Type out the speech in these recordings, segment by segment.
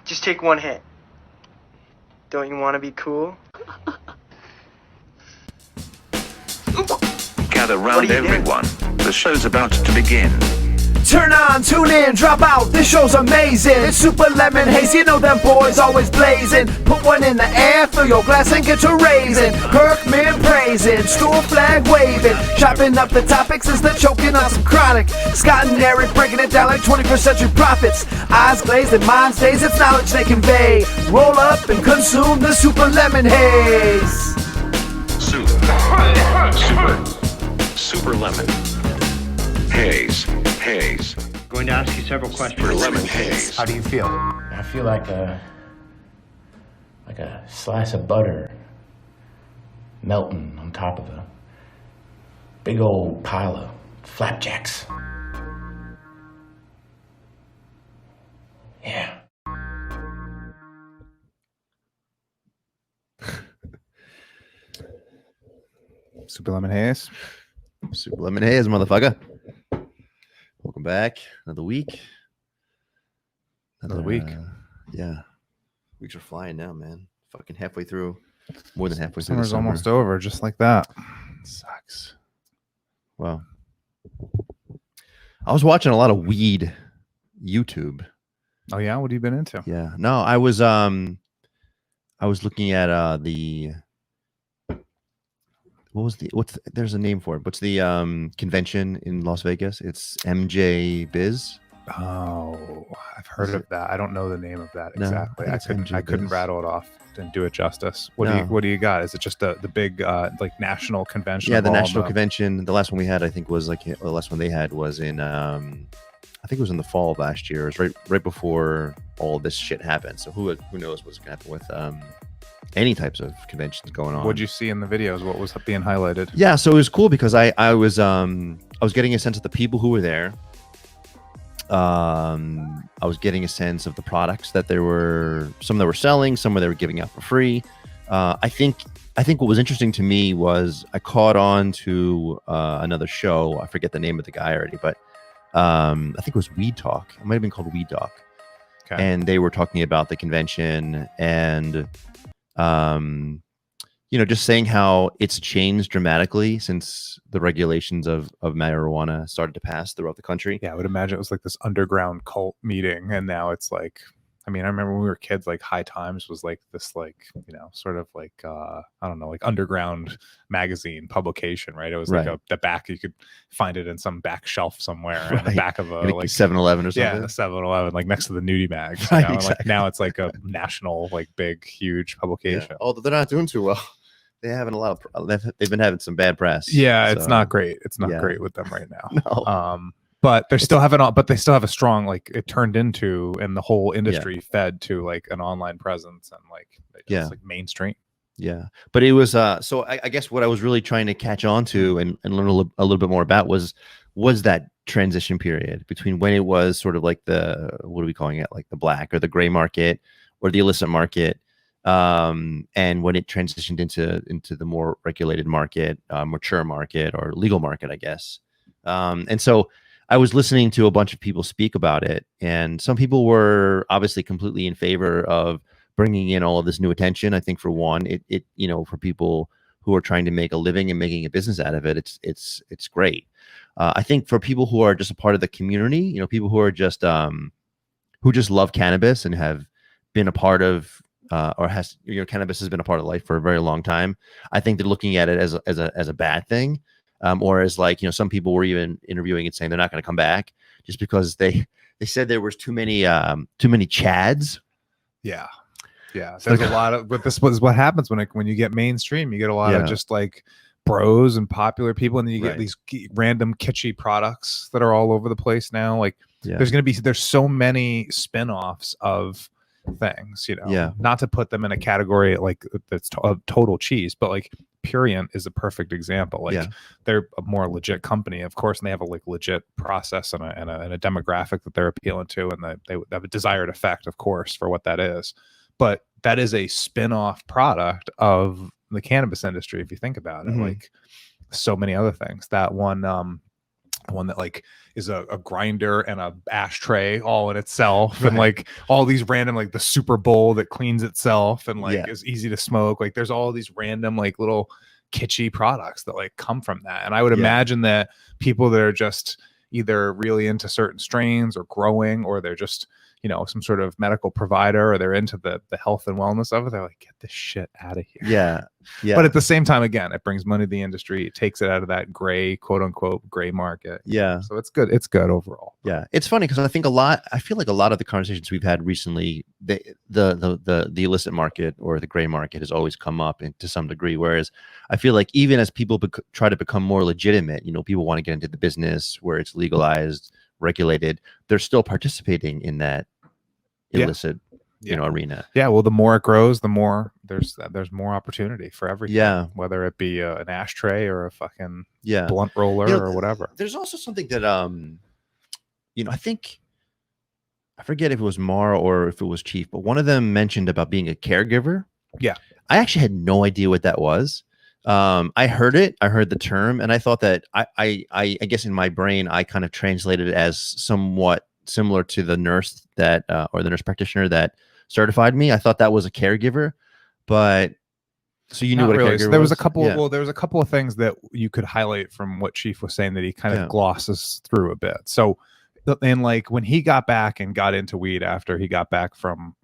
Just take one hit. Don't you want to be cool? Gather round everyone. The show's about to begin. Turn on, tune in, drop out, this show's amazing. It's Super Lemon Haze, you know them boys always blazing. Put one in the air, fill your glass and get to raising. Kirkman praising, school flag waving. Chopping up the topics instead of choking on some chronic. Scott and Eric breaking it down like 21st century prophets. Eyes glazed and minds dazed, it's knowledge they convey. Roll up and consume the Super Lemon Haze. Super Lemon Haze. Going to ask you several questions. Super Lemon Haze. How do you feel? I feel like a slice of butter melting on top of a big old pile of flapjacks. Yeah. Super Lemon Haze. Super Lemon Haze, motherfucker. Welcome back. Another week. Another week. Yeah. Weeks are flying now, man. Fucking halfway through. More than halfway through. Summer's almost over, just like that. Sucks. Wow. I was watching a lot of weed YouTube. Oh yeah, what have you been into? Yeah. No, I was looking at there's a name for it. What's the convention in Las Vegas? It's MJ Biz. Oh, I've heard of that. I don't know the name of that No, exactly. I I think it's couldn't MJ rattle it off. Didn't do it justice. What do you got? Is it just the big like national convention? Yeah, the national convention. The last one we had, I think, was the last one they had was in I think it was in the fall of last year. It was right before all this shit happened. So who knows what's gonna happen with any types of conventions going on. What'd you see in the videos? What was being highlighted? Yeah, so it was cool because I was getting a sense of the people who were there. I was getting a sense of the products that there were, some that were selling, some that they were giving out for free. I think what was interesting to me was I caught on to another show. I forget the name of the guy already, but I think it was Weed Talk. It might have been called Weed Talk. Okay. And they were talking about the convention and just saying how it's changed dramatically since the regulations of marijuana started to pass throughout the country. Yeah, I would imagine it was like this underground cult meeting, and now it's like, I mean, I remember when we were kids, like High Times was like this, like, sort of like, I don't know, like underground magazine publication, right? It was like the back, you could find it in some back shelf somewhere on the back of a like 7-Eleven or something. Yeah, the 7-Eleven, like next to the nudie mag. Right, Exactly. exactly. Like now it's like a national, like big, huge publication. Yeah. Although they're not doing too well. They're having a lot of, they've been having some bad press. Yeah, so. it's not great. It's not great with them right now. No. But they still have a strong, like, it turned into, and the whole industry fed to like an online presence and like it's like mainstream. Yeah, but it was so I guess what I was really trying to catch on to and learn a little bit more about was that transition period between when it was sort of like the, what are we calling it, like the black or the gray market or the illicit market, and when it transitioned into the more regulated market, mature market or legal market, I guess. And so I was listening to a bunch of people speak about it, and some people were obviously completely in favor of bringing in all of this new attention. I think for one, it for people who are trying to make a living and making a business out of it, it's great. I think for people who are just a part of the community, people who are just who just love cannabis and have been a part of cannabis has been a part of life for a very long time. I think they're looking at it as a bad thing. Or as like, some people were even interviewing and saying they're not going to come back just because they said there was too many chads. Yeah. There's a lot of, but this was what happens when you get mainstream. You get a lot of just like bros and popular people, and then you get these random kitschy products that are all over the place now. Like there's so many spin-offs of things, not to put them in a category like that's total cheese, but like Purient is a perfect example. Like they're a more legit company, of course, and they have a like legit process and a demographic that they're appealing to, and they have a desired effect, of course, for what that is. But that is a spin-off product of the cannabis industry, if you think about it. Like so many other things. That one the one that like is a grinder and a ashtray all in itself, and like all these random, like the Super Bowl that cleans itself and like is easy to smoke. Like there's all these random like little kitschy products that like come from that. And I would imagine that people that are just either really into certain strains or growing, or they're just, you know, some sort of medical provider, or they're into the health and wellness of it, they're like, get this shit out of here. Yeah. But at the same time, again, it brings money to the industry. It takes it out of that gray, quote unquote, gray market. Yeah. So it's good. It's good overall. Yeah. It's funny because I feel like a lot of the conversations we've had recently, the illicit market or the gray market has always come up to some degree. Whereas I feel like even as people try to become more legitimate, you know, people want to get into the business where it's legalized, regulated, they're still participating in that illicit you know, arena. Well, the more it grows, the more there's more opportunity for everything. Whether it be an ashtray or a fucking blunt roller, you know, or whatever. There's also something that you know, I think, I forget if it was Mara or if it was Chief, but one of them mentioned about being a caregiver. I actually had no idea what that was. I heard the term, and I thought that I guess in my brain I kind of translated it as somewhat similar to the nurse that or the nurse practitioner that certified me. I thought that was a caregiver, but so you knew what a caregiver there was was? a couple well, there was a couple of things that you could highlight from what Chief was saying that he kind of glosses through a bit. So, and like when he got back and got into weed after he got back from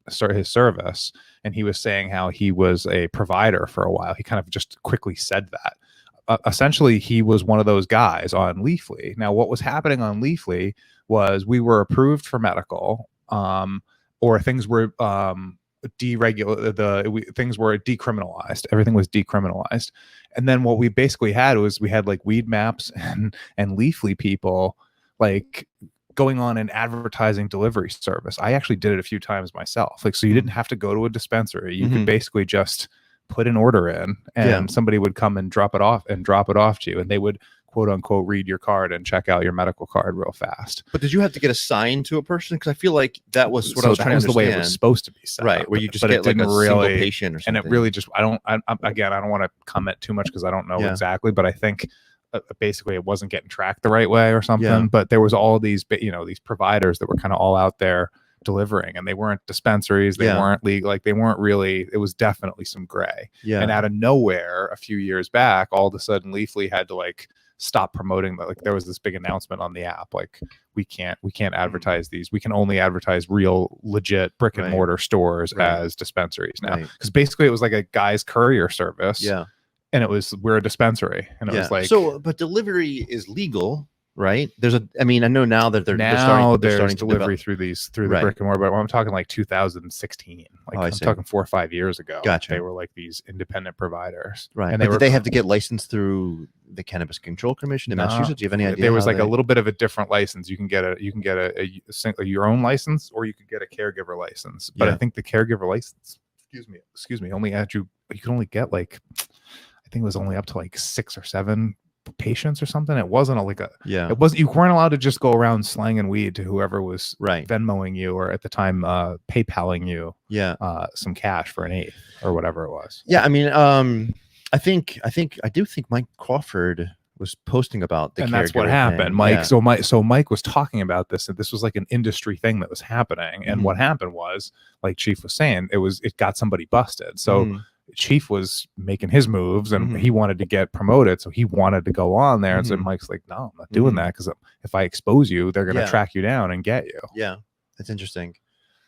his service, and he was saying how he was a provider for a while, he kind of just quickly said that. Essentially, he was one of those guys on Leafly. Now, what was happening on Leafly was we were approved for medical, or things were things were decriminalized. Everything was decriminalized. And then what we basically had was we had like Weed Maps and Leafly people like going on an advertising delivery service. I actually did it a few times myself. Like, so you didn't have to go to a dispensary. You could basically just put an order in, and somebody would come and drop it off to you, and they would quote unquote read your card and check out your medical card real fast. But did you have to get assigned to a person? Because I feel like that was what I was trying to understand. The way it was supposed to be set right up, where you just get like a single patient or something. And it really just I don't want to comment too much because I don't know exactly, but I think basically it wasn't getting tracked the right way or something. But there was all these, you know, these providers that were kind of all out there delivering, and they weren't dispensaries, they weren't legal, like they weren't really, it was definitely some gray. And out of nowhere a few years back, all of a sudden Leafly had to like stop promoting that. Like there was this big announcement on the app, like we can't advertise these, we can only advertise real legit brick and mortar stores as dispensaries now, because basically it was like a guy's courier service, and it was, we're a dispensary, and it was like, so but delivery is legal, right? I mean, I know now that they're starting delivery through the brick and mortar, but I'm talking like 2016, like I'm talking 4 or 5 years ago. Gotcha. They were like these independent providers, right? And did they have to get licensed through the Cannabis Control Commission in Massachusetts? Do you have any idea? There was like a little bit of a different license. You can get your own license, or you could get a caregiver license. But I think the caregiver license, excuse me, only you could only get like, I think it was only up to like 6 or 7 patients or something. It wasn't it wasn't, you weren't allowed to just go around slanging weed to whoever was Venmoing you, or at the time PayPaling you some cash for an eighth or whatever it was. I mean, I do think Mike Crawford was posting about the, and that's what happened, Mike. So Mike was talking about this, and this was like an industry thing that was happening. And what happened was, like Chief was saying, it got somebody busted. So Chief was making his moves, and he wanted to get promoted, so he wanted to go on there. And so Mike's like, no, I'm not doing that, because if I expose you, they're going to track you down and get you. That's interesting.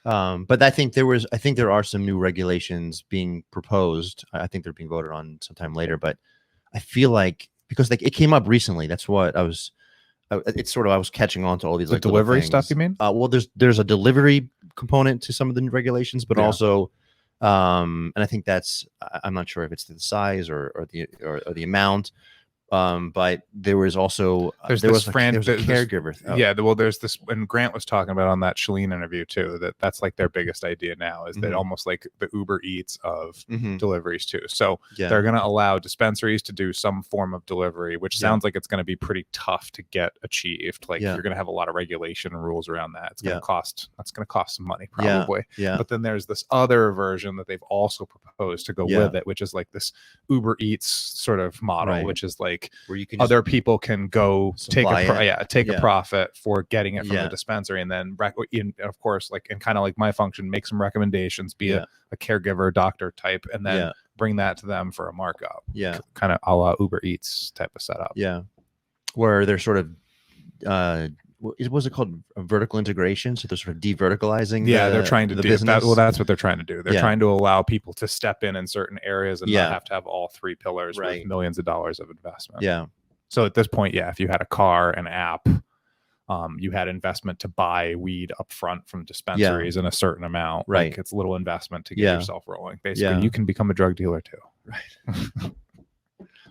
But I think there are some new regulations being proposed. I think they're being voted on sometime later, but I feel like, because like it came up recently, that's what I was catching on to all these, like, delivery stuff, you mean? Well, there's a delivery component to some of the new regulations, but also and I think I'm not sure if it's the size or the amount, but there was also there was a caregiver thing. Well, there's this, and Grant was talking about on that Shalene interview too, that's like their biggest idea now, is that almost like the Uber Eats of deliveries too. So they're going to allow dispensaries to do some form of delivery, which sounds like it's going to be pretty tough to get achieved. Like you're going to have a lot of regulation and rules around that. It's going to cost some money probably. But then there's this other version that they've also proposed to go with it, which is like this Uber Eats sort of model, which is like like where you can other people can go take a profit for getting it from the dispensary, and then of course, like, and kind of like my function, make some recommendations, be a caregiver, doctor type, and then bring that to them for a markup. Kind of a la Uber Eats type of setup. Where they're sort of was it called a vertical integration? So they're sort of de-verticalizing. They're trying to do that. Well, that's what they're trying to do. They're trying to allow people to step in certain areas and not have to have all three pillars with millions of dollars of investment. So at this point, if you had a car, an app, you had investment to buy weed up front from dispensaries in a certain amount. Like, it's a little investment to get yourself rolling. Basically, you can become a drug dealer too. Right.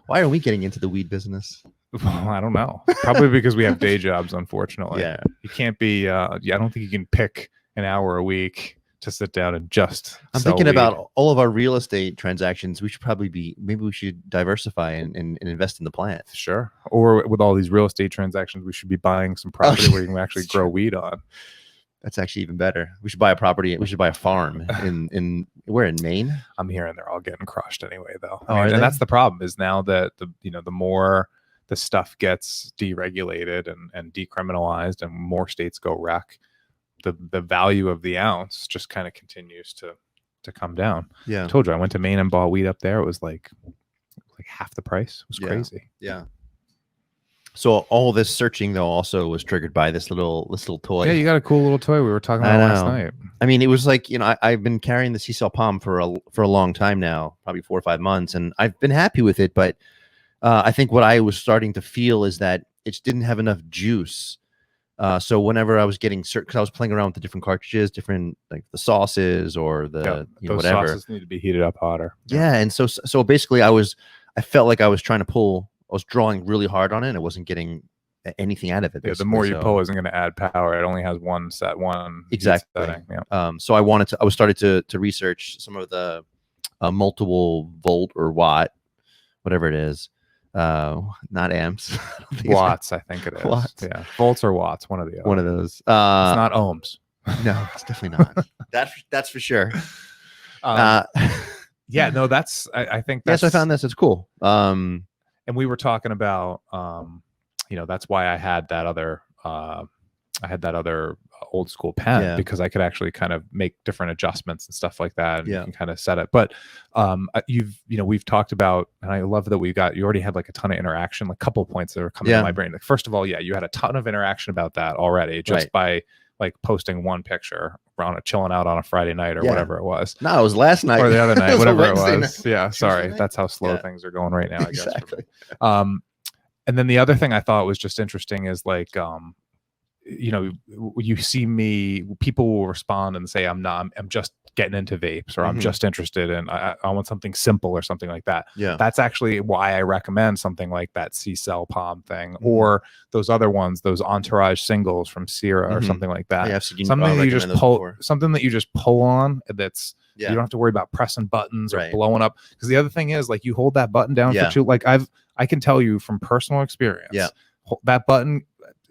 Why are we getting into the weed business? Well, I don't know. Probably because we have day jobs, unfortunately. You can't be I don't think you can pick an hour a week to sit down and just I'm thinking about all of our real estate transactions. We should probably maybe we should diversify and invest in the plant. Sure. Or with all these real estate transactions, we should be buying some property where you can actually grow weed on. That's actually even better. We should buy a property. We should buy a farm in where, in Maine? I'm hearing they're all getting crushed anyway, though. And that's the problem, is now that the more the stuff gets deregulated and decriminalized and more states go rec, the value of the ounce just kind of continues to come down. I told you, I went to Maine and bought weed up there. It was like half the price. It was crazy. So all this searching though also was triggered by this little toy. Yeah, you got a cool little toy. We were talking about last night. I mean, it was like, I've been carrying the C-Cell Palm for a long time now, probably 4 or 5 months, and I've been happy with it. But I think what I was starting to feel is that it didn't have enough juice. So whenever I was getting certain, because I was playing around with the different cartridges, different like the sauces or the those whatever. Sauces need to be heated up hotter. And so basically, I felt like I was trying to pull. I was drawing really hard on it. And I wasn't getting anything out of it. The more you pull isn't going to add power. It only has one exactly setting. So I was started to research some of the multiple volt or watt, whatever it is. Not amps. Watts, I think it is. Watts. Yeah, volts or watts, one of the other. One of those. It's not ohms. No, it's definitely not. That's for sure. Yeah, no, that's I think that's. Yes, I found this. It's cool. And we were talking about, that's why I had that other old school pen, because I could actually kind of make different adjustments and stuff like that, and you can kind of set it. But we've talked about, and I love that you already had like a ton of interaction, like a couple of points that are coming to my brain. Like, first of all, you had a ton of interaction about that already just by like posting one picture on chilling out on a Friday night or whatever it was. No, it was last night or the other night, whatever it was. Night. Yeah, sorry, that's how slow things are going right now. I guess. Exactly. And then the other thing I thought was just interesting is like, you see people will respond and say, I'm just getting into vapes, or I'm just interested in, I want something simple or something like that. That's actually why I recommend something like that C-Cell Palm thing, or those other ones, those Entourage singles from Sierra or something like that. Something that you just pull on, that's you don't have to worry about pressing buttons or blowing up. Because the other thing is, like, you hold that button down for too, like I can tell you from personal experience, that button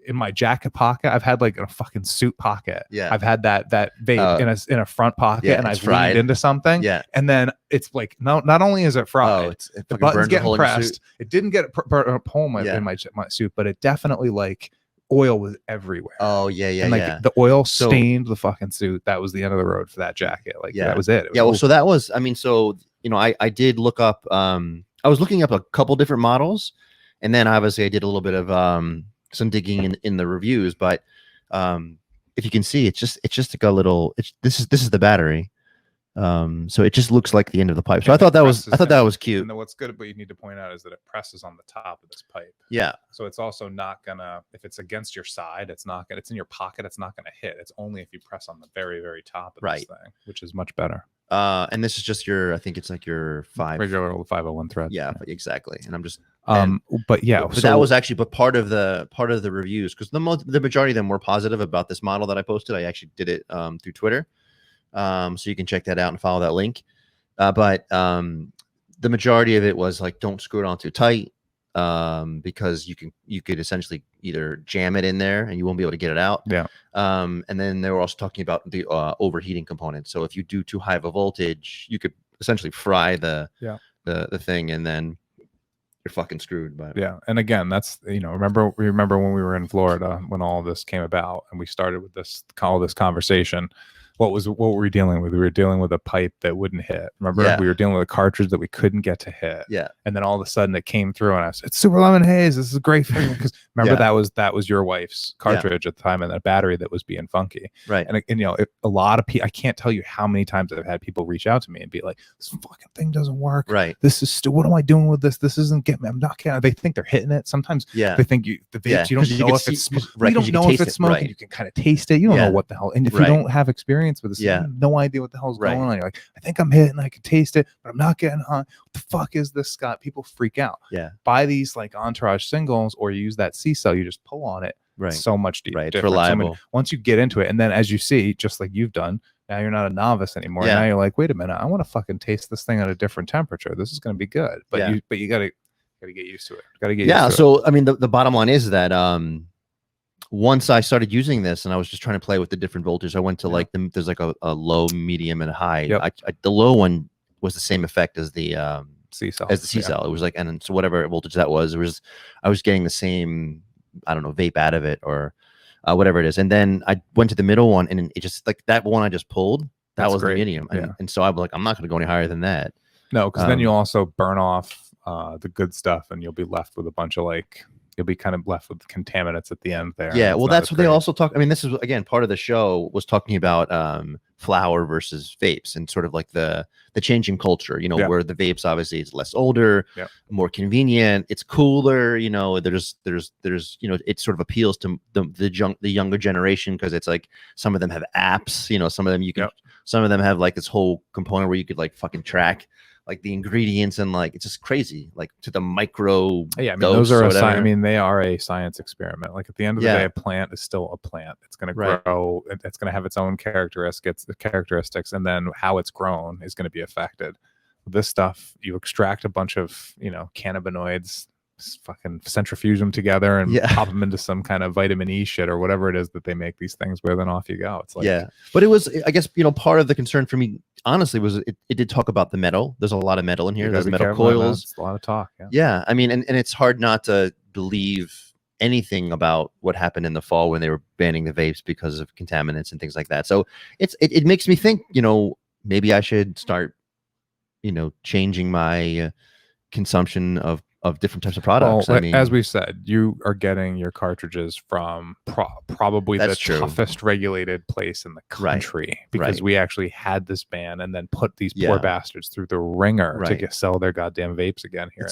in my jacket pocket, I've had like in a fucking suit pocket. I've had that vape in a front pocket, and I've leaned into something. And then it's like, not only is it fried, the button's getting pressed. It didn't get a hole in my suit, but it definitely, like, oil was everywhere. And like the oil stained the fucking suit. That was the end of the road for that jacket. Like that was it. So that was, I mean, so I did look up. I was looking up a couple different models, and then obviously I did a little bit of some digging in the reviews, but if you can see, it's just like a little, this is the battery. So it just looks like the end of the pipe. So I thought that was cute. And what's good, but you need to point out, is that it presses on the top of this pipe. So it's also not gonna, if it's against your side, it's not gonna, it's in your pocket, it's not gonna hit. It's only if you press on the very, very top of this thing, which is much better. And this is just I think it's like your regular 501 thread. Yeah, exactly. And I'm just, but that was actually, but part of the reviews, because the majority of them were positive about this model that I posted. I actually did it through Twitter. So you can check that out and follow that link. But the majority of it was like, don't screw it on too tight, because you could essentially either jam it in there and you won't be able to get it out. And then they were also talking about the overheating component. So if you do too high of a voltage, you could essentially fry the thing, and then you're fucking screwed. But yeah, and again, that's remember when we were in Florida when all this came about and we started with this conversation. What were we dealing with? We were dealing with a pipe that wouldn't hit. Remember, Yeah. we were dealing with a cartridge that we couldn't get to hit. Yeah. And then all of a sudden it came through, and I said, "It's Super Lemon Haze. This is a great thing." Because remember that was your wife's cartridge at the time, and that battery that was being funky. Right. And a lot of people, I can't tell you how many times I've had people reach out to me and be like, "This fucking thing doesn't work. Right. This is what am I doing with this? This isn't getting me. I'm not getting." They think they're hitting it. Sometimes they think the vapes. You don't know if it's smoking. You don't know if it's smoking. You can kind of taste it. You don't know what the hell. And if you don't have experience with this, you have no idea what the hell's going on. You're like, I think I'm hitting. I can taste it, but I'm not getting high. What the fuck is this, Scott? People freak out. Yeah. Buy these like Entourage singles, or use that C cell. You just pull on it. Right. So much deeper. Right. It's reliable. Once you get into it, and then as you see, just like you've done, now you're not a novice anymore. Yeah. Now you're like, wait a minute, I want to fucking taste this thing at a different temperature. This is going to be good. But you gotta get used to it. Gotta get used to it. So I mean, the bottom line is that once I started using this and I was just trying to play with the different voltages, I went to like there's like a low, medium, and a high. Yep. The low one was the same effect as the C cell. It was like, and so whatever voltage that was, I was getting the same, I don't know, vape out of it or whatever it is. And then I went to the middle one, and it just like that one I just pulled. That was great. The medium, and so I'm like, I'm not going to go any higher than that. No, because then you'll also burn off the good stuff, and you'll be left with a bunch of you'll be kind of left with contaminants at the end there. Yeah, well, that's what they also talk. I mean, this is again part of the show was talking about flower versus vapes and sort of like the changing culture. Where the vapes obviously is less older, more convenient, it's cooler. There's it sort of appeals to the younger generation because it's like some of them have apps. Some of them you can. Some of them have like this whole component where you could like fucking track like the ingredients and like it's just crazy, like to the micro. Yeah, I mean those are they are a science experiment. Like at the end of the day, a plant is still a plant. It's going to grow. It's going to have its own characteristics, and then how it's grown is going to be affected. This stuff, you extract a bunch of cannabinoids, fucking centrifuge them together and pop them into some kind of vitamin E shit or whatever it is that they make these things with, and off you go. It's like but it was, I guess, part of the concern for me honestly was it did talk about the metal. There's a lot of metal in here. There's metal coils. It's a lot of talk. I mean, and it's hard not to believe anything about what happened in the fall when they were banning the vapes because of contaminants and things like that. So it makes me think, maybe I should start changing my consumption of different types of products. Well, I mean, as we said, you are getting your cartridges from probably the toughest regulated place in the country, because we actually had this ban and then put these poor bastards through the ringer to sell their goddamn vapes again here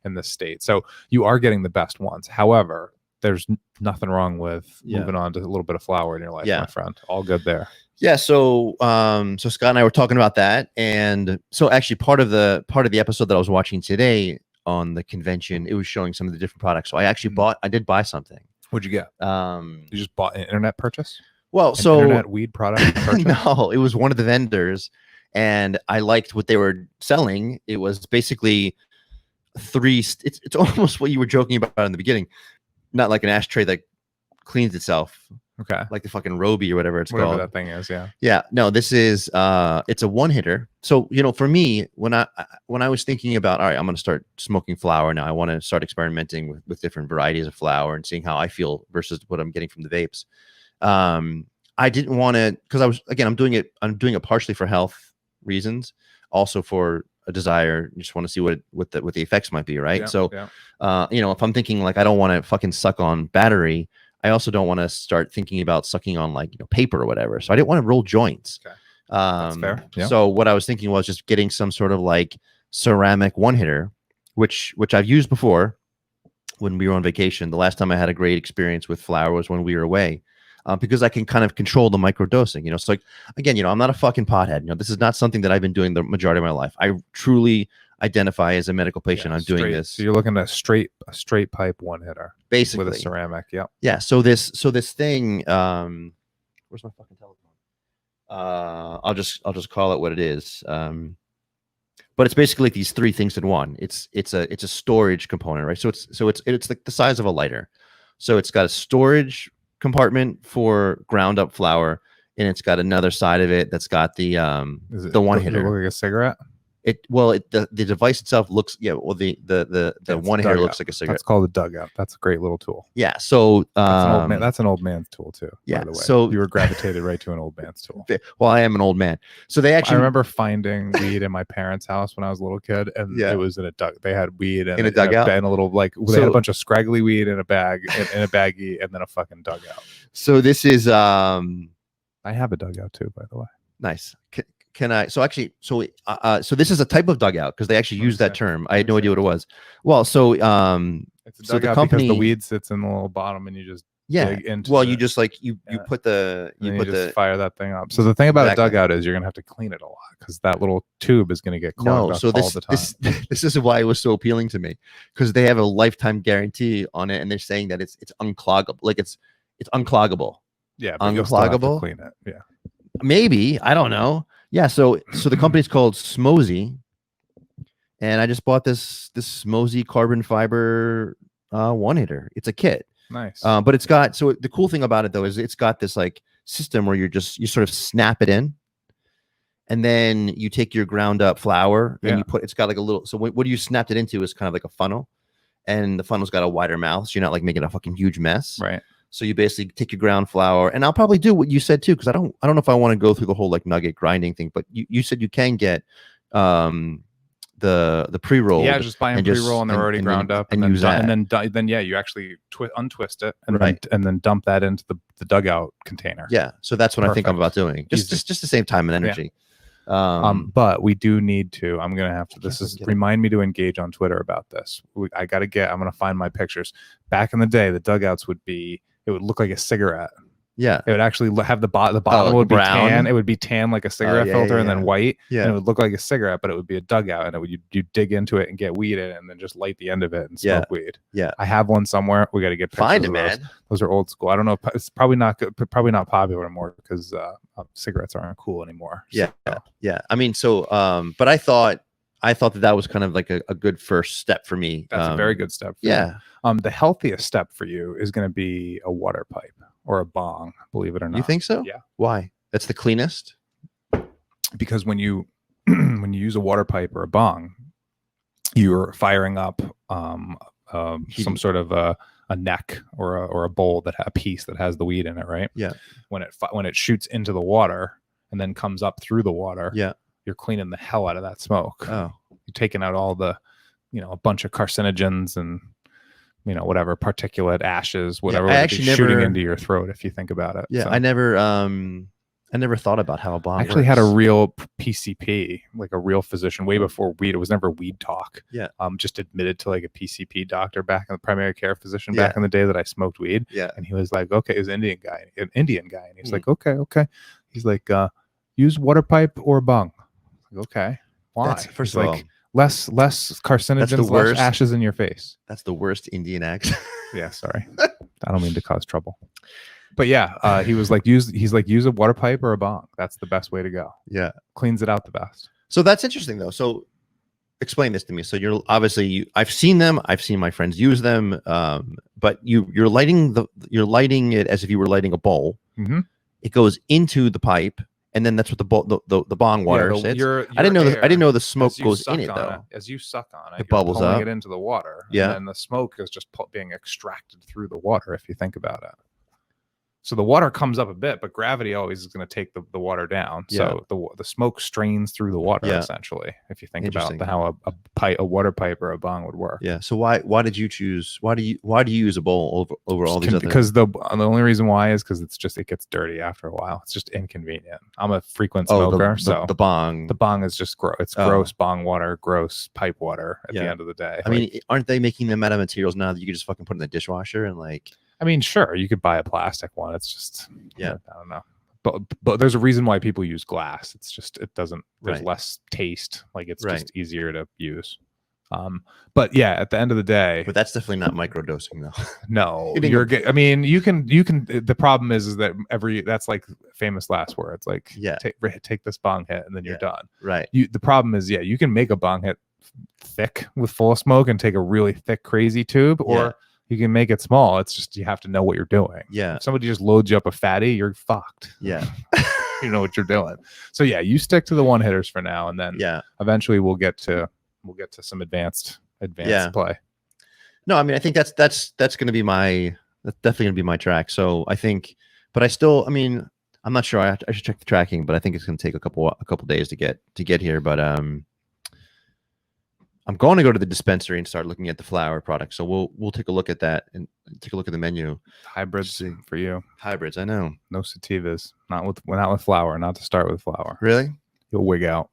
in this state. So you are getting the best ones. However, there's nothing wrong with moving on to a little bit of flour in your life, my friend. All good there. Yeah, so Scott and I were talking about that, and so actually part of the episode that I was watching today on the convention, it was showing some of the different products. So I actually did buy something. What'd you get? You just bought an internet purchase? Well, internet weed product purchase? No, it was one of the vendors, and I liked what they were selling. It was basically it's almost what you were joking about in the beginning, not like an ashtray that cleans itself. Okay. Like the fucking Roby or whatever called. That thing is, Yeah. No, this is it's a one hitter. So, for me, when I was thinking about, all right, I'm going to start smoking flower now. I want to start experimenting with different varieties of flower and seeing how I feel versus what I'm getting from the vapes. I didn't want to, because I'm doing it partially for health reasons, also for a desire. You just want to see what the effects might be, right? If I'm thinking like I don't want to fucking suck on battery, I also don't want to start thinking about sucking on paper or whatever. So I didn't want to roll joints. Okay. That's fair. Yeah. So what I was thinking was just getting some sort of like ceramic one hitter, which I've used before when we were on vacation. The last time I had a great experience with flower was when we were away, because I can kind of control the micro dosing. So like, again, I'm not a fucking pothead. This is not something that I've been doing the majority of my life. I truly identify as a medical patient. I'm doing this. So you're looking at a straight pipe one hitter, basically, with a ceramic. Yep. Yeah. So this thing. Where's my fucking telephone? I'll just call it what it is. But it's basically like these three things in one. It's a storage component, right? So it's like the size of a lighter. So it's got a storage compartment for ground up flour, and it's got another side of it that's got the one hitter. Look like a cigarette. The device itself looks the one here looks like a cigarette. That's called a dugout. That's a great little tool. Yeah. So that's an old man's tool too. Yeah. By the way. So you were gravitated right to an old man's tool. Well, I am an old man. So they actually. I remember finding weed in my parents' house when I was a little kid, and it was in a dug. They had weed in a dugout, and a little they had a bunch of scraggly weed in a bag, in a baggie, and then a fucking dugout. So this is. I have a dugout too, by the way. Nice. Can I? So actually, so this is a type of dugout because they actually use that term. I had no idea what it was. Well, so it's a dugout the company, because the weed sits in the little bottom, and you just dig into. Well, you just like you put the fire that thing up. So the thing about a dugout is you're gonna have to clean it a lot because that little tube is gonna get clogged up all the time. This is why it was so appealing to me because they have a lifetime guarantee on it, and they're saying that it's uncloggable, like it's uncloggable. Yeah, but uncloggable. Clean it. Yeah, maybe, I don't know. Yeah, so the company's called Smosey, and I just bought this Smosey carbon fiber one hitter. It's a kit. Nice. But it's got, so the cool thing about it though is it's got this like system where you sort of snap it in, and then you take your ground up flour and it's got like a little, so what you snapped it into is kind of like a funnel, and the funnel's got a wider mouth, so you're not like making a fucking huge mess. Right. So you basically take your ground flour, and I'll probably do what you said too, because I don't know if I want to go through the whole like nugget grinding thing, but you said you can get the pre-roll. Yeah, just buy them pre-roll and they're already ground up, and use that. And then you actually untwist it and then dump that into the dugout container. Yeah, so that's what I think I'm about doing. Just to save time and energy. Yeah. But we do need to. I'm gonna have to. Remind me to engage on Twitter about this. I'm gonna find my pictures. Back in the day, the dugouts would look like a cigarette. Yeah, it would actually have the bottom would be brown. Tan. It would be tan like a cigarette filter, and then white. Yeah, and it would look like a cigarette, but it would be a dugout, and you dig into it and get weed in it, and then just light the end of it and smoke weed. Yeah, I have one somewhere. We got to get pictures. Find it, man. Those are old school. I don't know. It's probably not good, probably not popular anymore because cigarettes aren't cool anymore. Yeah, yeah. I mean, so but I thought that was kind of like a good first step for me. That's a very good step. For you. The healthiest step for you is going to be a water pipe or a bong, believe it or not. You think so? Yeah. Why? That's the cleanest? Because when you use a water pipe or a bong, you're firing up some sort of a neck or a bowl a piece that has the weed in it, right? Yeah. When it shoots into the water and then comes up through the water, you're cleaning the hell out of that smoke. Oh. You're taking out all the, a bunch of carcinogens and whatever particulate ashes, whatever shooting into your throat if you think about it. Yeah, so. I never thought about how a bong actually works. Had a real PCP, like a real physician, way before weed. It was never weed talk. Yeah. Just admitted to like a PCP doctor back in the primary care physician back in the day that I smoked weed. Yeah. And he was like, okay, it was an Indian guy. And he's like, okay. He's like, use water pipe or bong. Like, okay. Why? First of all, less carcinogens, less ashes in your face. That's the worst Indian accent. Yeah, sorry. I don't mean to cause trouble. But yeah, he was like, use a water pipe or a bong. That's the best way to go. Yeah. Cleans it out the best. So that's interesting though. So explain this to me. So you're obviously I've seen them, I've seen my friends use them. But you're lighting it as if you were lighting a bowl. Mm-hmm. It goes into the pipe. And then that's what the bong water sits. I didn't know the smoke goes in it though. As you suck on it, it bubbles up. It into the water. Yeah. And the smoke is just being extracted through the water. If you think about it. So the water comes up a bit, but gravity always is going to take the water down. So the smoke strains through the water essentially. If you think about how a water pipe or a bong would work. Yeah. So why did you choose? Why do you use a bowl over all these other? Because the only reason why is because it gets dirty after a while. It's just inconvenient. I'm a frequent smoker, so the bong is just gross. It's gross bong water, gross pipe water at the end of the day. I mean, aren't they making them out of materials now that you could just fucking put in the dishwasher and like? I mean, sure, you could buy a plastic one. It's just, I don't know. But there's a reason why people use glass. It's just, it doesn't, there's less taste. Like it's just easier to use. But yeah, at the end of the day. But that's definitely not microdosing though. No, I mean, you can, the problem is that that's like famous last words. Like, take this bong hit and then you're done. Right. The problem is, you can make a bong hit thick with full of smoke and take a really thick, crazy tube or you can make it small. It's just you have to know what you're doing. Yeah. If somebody just loads you up a fatty, you're fucked. Yeah. you know what you're doing. So yeah, you stick to the one hitters for now, and then eventually we'll get to some advanced play. No, I mean, I think that's going to be that's definitely going to be my track. So I think, but I mean, I'm not sure. I should check the tracking, but I think it's going to take a couple days to get here. But I'm going to go to the dispensary and start looking at the flower products. So we'll take a look at that and take a look at the menu. Hybrids for you. Hybrids, I know. No sativas. Not with flower. Not to start with flower. Really? You'll wig out.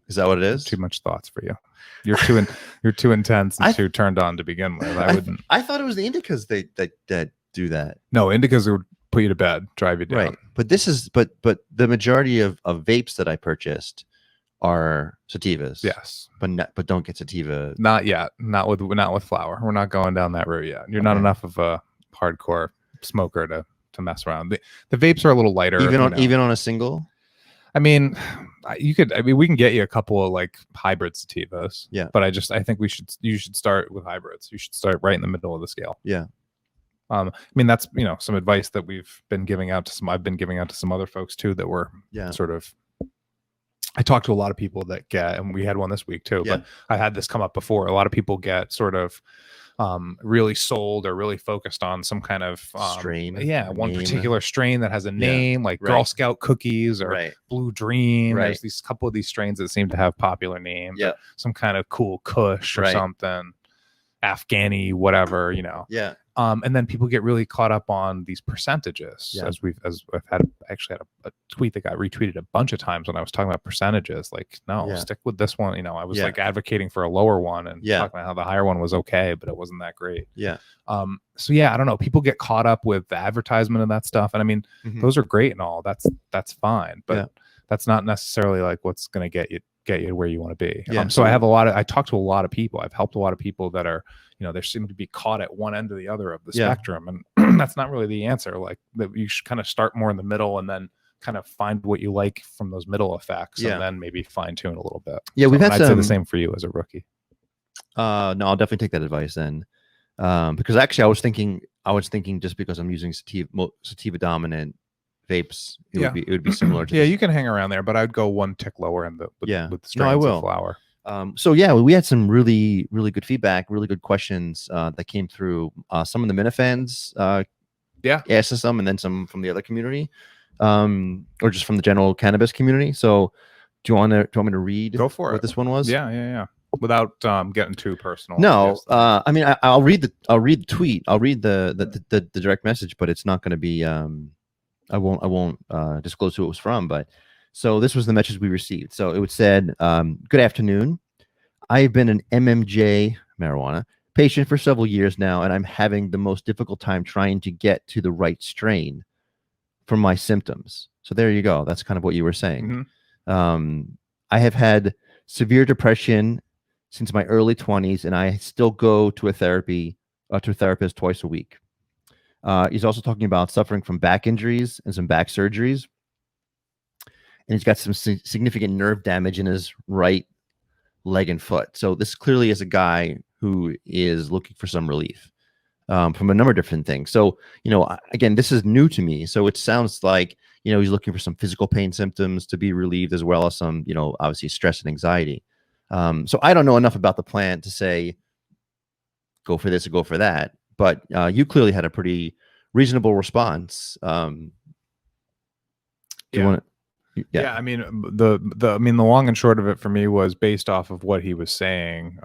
Is that what it is? Too much thoughts for you. You're too intense and too turned on to begin with. I wouldn't. I thought it was the indicas that do that. No, indicas would put you to bed, drive you down. Right. But this is but the majority of vapes that I purchased are sativas. Yes. But don't get sativa. Not yet. Not with flower. We're not going down that route yet. You're not enough of a hardcore smoker to mess around. The vapes are a little lighter. Even on a single? I mean, we can get you a couple of like hybrid sativas. Yeah. But I think you should start with hybrids. You should start right in the middle of the scale. Yeah. I mean, that's, some advice that I've been giving out to some other folks too, that were sort of, I talked to a lot of people that get, and we had one this week too, but I had this come up before. A lot of people get sort of really sold or really focused on some kind of strain. One particular strain that has a name, like Girl Scout cookies or Blue Dream. There's these couple of these strains that seem to have popular names. Yeah. Some kind of cool Kush or something, Afghani, whatever, Yeah. And then people get really caught up on these percentages, as I've had a tweet that got retweeted a bunch of times when I was talking about percentages. Like, no, stick with this one. I was like advocating for a lower one and talking about how the higher one was okay, but it wasn't that great. Yeah. So I don't know. People get caught up with the advertisement and that stuff, and I mean, those are great and all. That's fine, but that's not necessarily like what's going to get you where you want to be. So I talked to a lot of people. I've helped a lot of people that are, they seem to be caught at one end or the other of the spectrum. And that's not really the answer. Like, that you should kind of start more in the middle and then kind of find what you like from those middle effects and then maybe fine tune a little bit. Yeah. We've had I'd say the same for you as a rookie. No, I'll definitely take that advice then. Because actually I was thinking just because I'm using sativa dominant vapes, it would be similar to you can hang around there, but I'd go one tick lower in with the strains of flower. So we had some really, really good feedback, really good questions that came through. Some of the Minifans asked us some, and then some from the other community, or just from the general cannabis community. So do you want me to read what this one was? Yeah. Without getting too personal. No, I mean, I'll read the tweet. I'll read the direct message, but it's not going to be I won't disclose who it was from, but so this was the message we received. So it said, good afternoon. I've been an MMJ marijuana patient for several years now, and I'm having the most difficult time trying to get to the right strain for my symptoms. So there you go. That's kind of what you were saying. I have had severe depression since my early 20s, and I still go to a therapist twice a week. He's also talking about suffering from back injuries and some back surgeries. And he's got some significant nerve damage in his right leg and foot. So this clearly is a guy who is looking for some relief from a number of different things. So, again, this is new to me. So it sounds like, he's looking for some physical pain symptoms to be relieved, as well as some, obviously stress and anxiety. So I don't know enough about the plant to say, go for this or go for that. But you clearly had a pretty reasonable response. Do you want to? Yeah, I mean, the long and short of it for me was based off of what he was saying.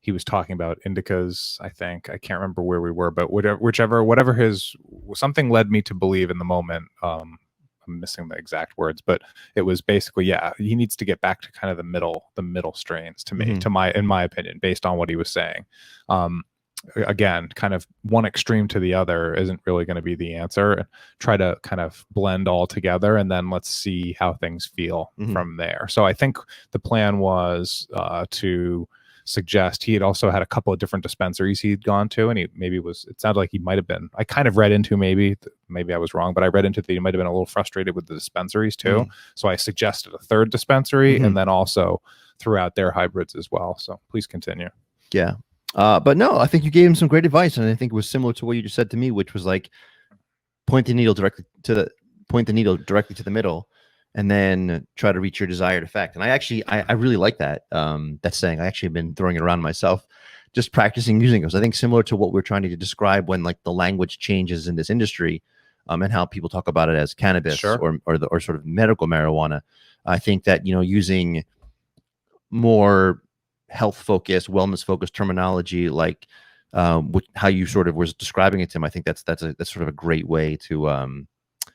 He was talking about indicas. I think I can't remember where we were, but whatever something led me to believe in the moment. I'm missing the exact words, but it was basically, he needs to get back to kind of the middle strains to me, in my opinion, based on what he was saying. Again, kind of one extreme to the other isn't really going to be the answer. Try to kind of blend all together, and then let's see how things feel from there. So I think the plan was to suggest he had also had a couple of different dispensaries he'd gone to, and it sounded like he might have been, I kind of read into, maybe I was wrong, but I read into that he might have been a little frustrated with the dispensaries too. So I suggested a third dispensary and then also threw out their hybrids as well. So please continue. Yeah. But no, I think you gave him some great advice, and I think it was similar to what you just said to me, which was like point the needle directly to the middle. and then try to reach your desired effect. And I really like that that saying. I actually have been throwing it around myself, just practicing using it. So I think similar to what we're trying to describe when like the language changes in this industry, and how people talk about it as cannabis or sort of medical marijuana. I think that, using more health focused, wellness focused terminology, like how you sort of was describing it, Tim, I think that's sort of a great way to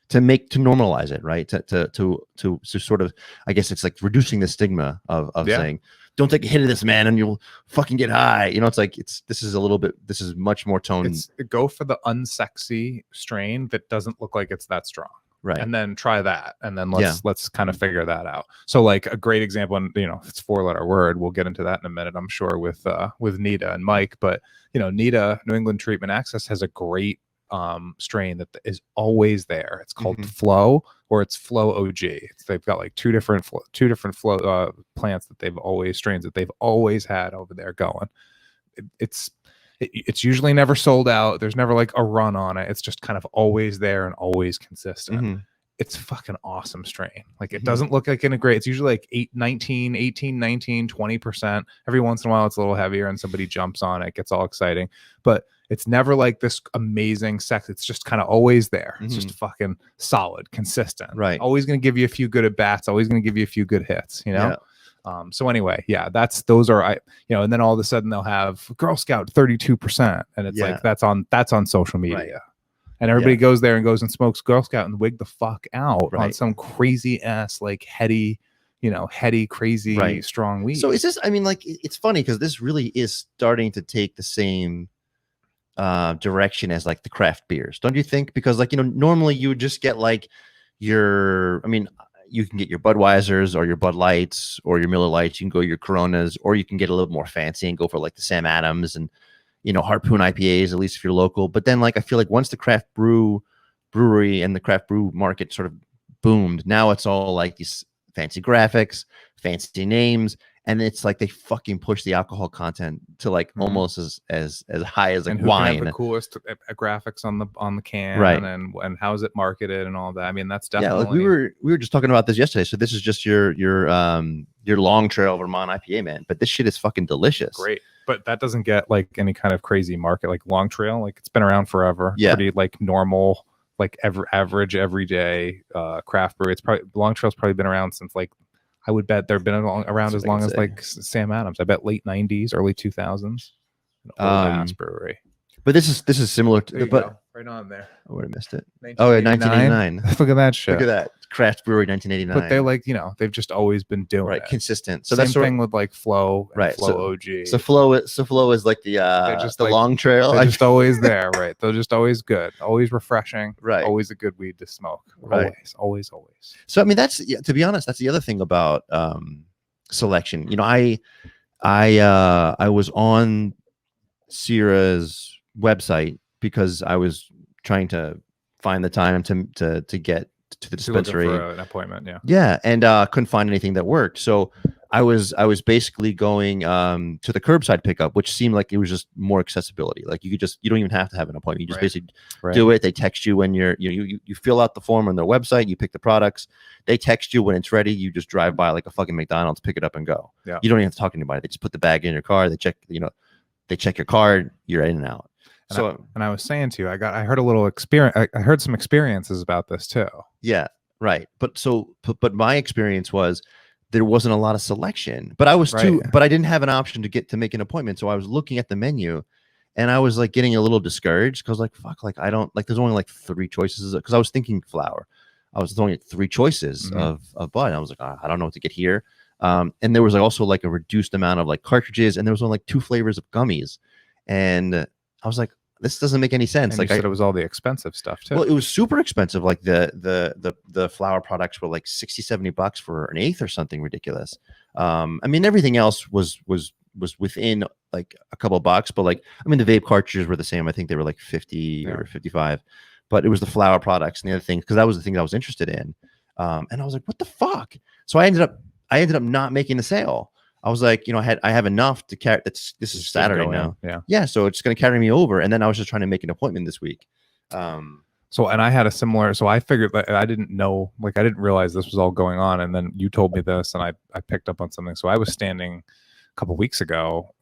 normalize it, right? To sort of, I guess it's like reducing the stigma of saying, don't take a hit of this, man, and you'll fucking get high. It's like this is much more tone. Go for the unsexy strain that doesn't look like it's that strong. Right. And then try that. And then let's kind of figure that out. So like a great example, and it's 4-letter word. We'll get into that in a minute, I'm sure, with Nita and Mike. But Nita, New England Treatment Access, has a great strain that is always there. It's called Flow, or it's Flow OG. They've got like two different flow plants strains that they've always had over there going. It's usually never sold out. There's never like a run on it. It's just kind of always there and always consistent. It's fucking awesome strain. Like it doesn't look like it's usually like 18, 19, 20%. Every once in a while it's a little heavier and somebody jumps on it, gets all exciting. But it's never like this amazing sex. It's just kind of always there. It's just fucking solid, consistent. Right. Always going to give you a few good at bats. Always going to give you a few good hits, Yeah. So anyway, those are and then all of a sudden they'll have Girl Scout 32%, and it's like that's on social media, right. And everybody goes there and goes and smokes Girl Scout and wig the fuck out on some crazy ass like heady, crazy strong weed. So is this? I mean, like it's funny because this really is starting to take the same direction as like the craft beers, don't you think? Because like normally you would just get like you can get your Budweisers or your Bud Lights or your Miller Lights. You can go your Coronas, or you can get a little more fancy and go for like the Sam Adams and, Harpoon IPAs, at least if you're local. But then like, I feel like once the craft brewery and the craft brew market sort of boomed, now it's all like these fancy graphics, fancy names. And it's like they fucking push the alcohol content to like almost as high as like and wine. Can have the coolest graphics on the can, right? And how is it marketed and all that. I mean, that's definitely like we were just talking about this yesterday. So this is just your Long Trail Vermont IPA, man. But this shit is fucking delicious. Great, but that doesn't get like any kind of crazy market like Long Trail. Like it's been around forever. Yeah, pretty like normal, like average everyday craft brew. Long Trail's probably been around since like. I would bet they've been around as long as like Sam Adams. I bet late 90s, early 2000s. Ass brewery. But this is similar to right on there. I would have missed it. Oh, yeah, 1989. Look at that shit. Look at that. Craft Brewery 1989. But they're like, they've just always been doing it. Consistent. So same that's thing with like Flow, right? Flow OG. So Flow is like the Long Trail. They're just always there, right? They're just always good, always refreshing, right? Always a good weed to smoke, right? Always. So I mean, to be honest, that's the other thing about selection. I was on Sierra's website because I was trying to find the time to get to the dispensary for an appointment. And couldn't find anything that worked. So I was basically going to the curbside pickup, which seemed like it was just more accessibility. Like you don't even have to have an appointment. You just basically do it. They text you when you fill out the form on their website, you pick the products, they text you when it's ready, you just drive by like a fucking McDonald's, pick it up and go. Yeah. You don't even have to talk to anybody. They just put the bag in your car, they check your card, you're in and out. And I was saying to you, I heard a little experience. I heard some experiences about this too. Yeah, right. But my experience was there wasn't a lot of selection. But I was but I didn't have an option to make an appointment. So I was looking at the menu, and I was like getting a little discouraged because like fuck, like I don't like. There's only like 3 choices because I was thinking flower. I was only 3 choices of bud. And I was like, I don't know what to get here. And there was also like a reduced amount of like cartridges, and there was only like 2 flavors of gummies, and I was like, this doesn't make any sense. And like you said it was all the expensive stuff too. Well, it was super expensive. Like the flower products were like $60-$70 for an eighth or something ridiculous. I mean, everything else was within like a couple of bucks, but like, I mean, the vape cartridges were the same. I think they were like 50 or 55, but it was the flower products and the other things, because that was the thing I was interested in. And I was like, what the fuck? So I ended up not making the sale. I was like, I have enough to carry. This is Saturday now. Yeah. So it's going to carry me over. And then I was just trying to make an appointment this week. So, and I had a similar, so I figured that I didn't know, like, I didn't realize this was all going on. And then you told me this and I picked up on something. So I was standing a couple weeks ago.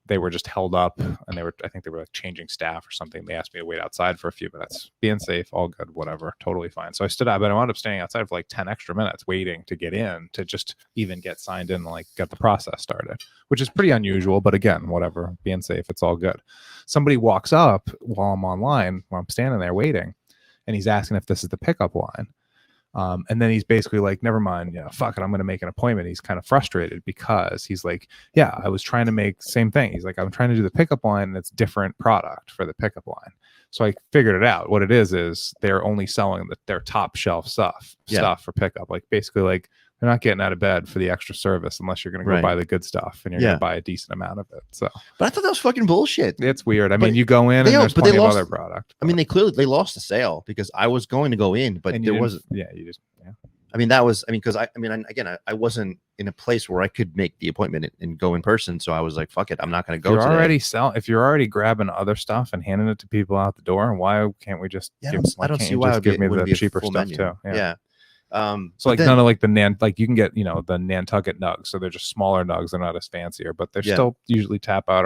They were just held up and I think they were like changing staff or something. They asked me to wait outside for a few minutes, being safe, all good, whatever, totally fine. So I stood up, but I wound up standing outside for like 10 extra minutes waiting to get in to just even get signed in and like get the process started, which is pretty unusual. But again, whatever, being safe, it's all good. Somebody walks up while I'm online, while I'm standing there waiting, and he's asking if this is the pickup line. And then he's basically like, never mind, fuck it, I'm going to make an appointment. He's kind of frustrated because he's like, yeah, I was trying to make same thing. He's like, I'm trying to do the pickup line and it's different product for the pickup line. So I figured it out. What it is they're only selling their top shelf stuff for pickup. Like basically like they're not getting out of bed for the extra service unless you're going to go buy the good stuff and you're going to buy a decent amount of it. So, but I thought that was fucking bullshit. It's weird. I mean, you go in and there's plenty of other product. I mean, they lost the sale because I was going to go in, but there wasn't. Yeah, you just. Yeah. I mean, because I wasn't in a place where I could make the appointment and go in person. So I was like, fuck it, I'm not going to go. If you're already grabbing other stuff and handing it to people out the door, why can't we just? I don't see why give me the cheaper stuff menu. too. Yeah. So like none of like the like you can get the Nantucket nugs, so they're just smaller nugs, they're not as fancier, but they're still usually top out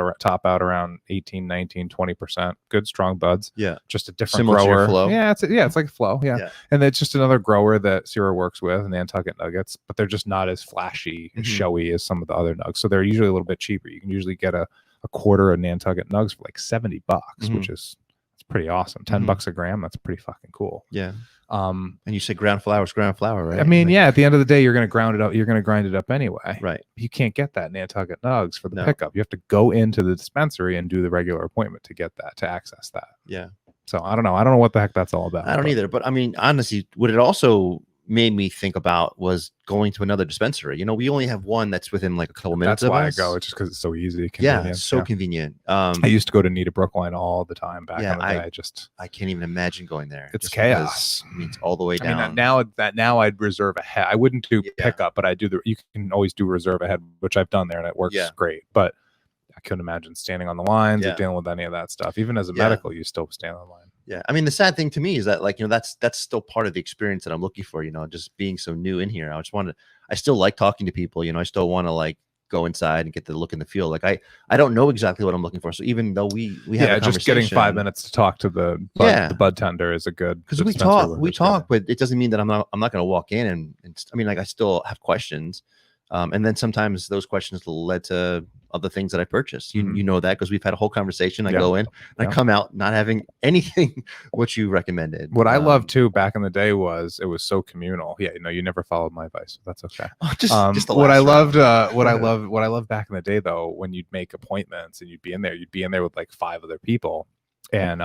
around 18, 19, 20%. Good strong buds. Yeah, just a different similar grower. To your flow. Yeah, it's like a flow. Yeah, and it's just another grower that Sierra works with, Nantucket nuggets, but they're just not as flashy and showy as some of the other nugs. So they're usually a little bit cheaper. You can usually get a quarter of Nantucket nugs for like $70, which is pretty awesome. $10 a gram. That's pretty fucking cool. Yeah. And you say ground flour is ground flour, right? I mean, at the end of the day, you're going to ground it up. You're going to grind it up anyway. Right. You can't get that Nantucket nugs for the pickup. You have to go into the dispensary and do the regular appointment to get that, to access that. Yeah. So I don't know. I don't know what the heck that's all about. I don't either. But I mean, honestly, what it also made me think about was going to another dispensary. We only have one that's within like a couple minutes of us. That's why I go. It's just because it's so easy. Yeah, it's so convenient. I used to go to Nita Brookline all the time back in the day. I can't even imagine going there. It's chaos. I mean, it's all the way down. I mean, now I'd reserve ahead. I wouldn't do pickup, but I do you can always do reserve ahead, which I've done there, and it works great. But I couldn't imagine standing on the lines or dealing with any of that stuff. Even as a medical, you still stand on the line. Yeah, I mean, the sad thing to me is that, like, that's still part of the experience that I'm looking for. Just being so new in here, I still like talking to people. I still want to like go inside and get the look and the feel. Like I don't know exactly what I'm looking for. So even though we have a just getting 5 minutes to talk to the bud tender is a good, because we talk, but it doesn't mean that I'm not going to walk in and I mean, like, I still have questions. And then sometimes those questions led to other things that I purchased. You know that because we've had a whole conversation. I go in and I come out not having anything what you recommended. What I loved too back in the day was it was so communal. Yeah, you never followed my advice. That's okay. Just what I loved back in the day though, when you'd make appointments and you'd be in there with like 5 other people. And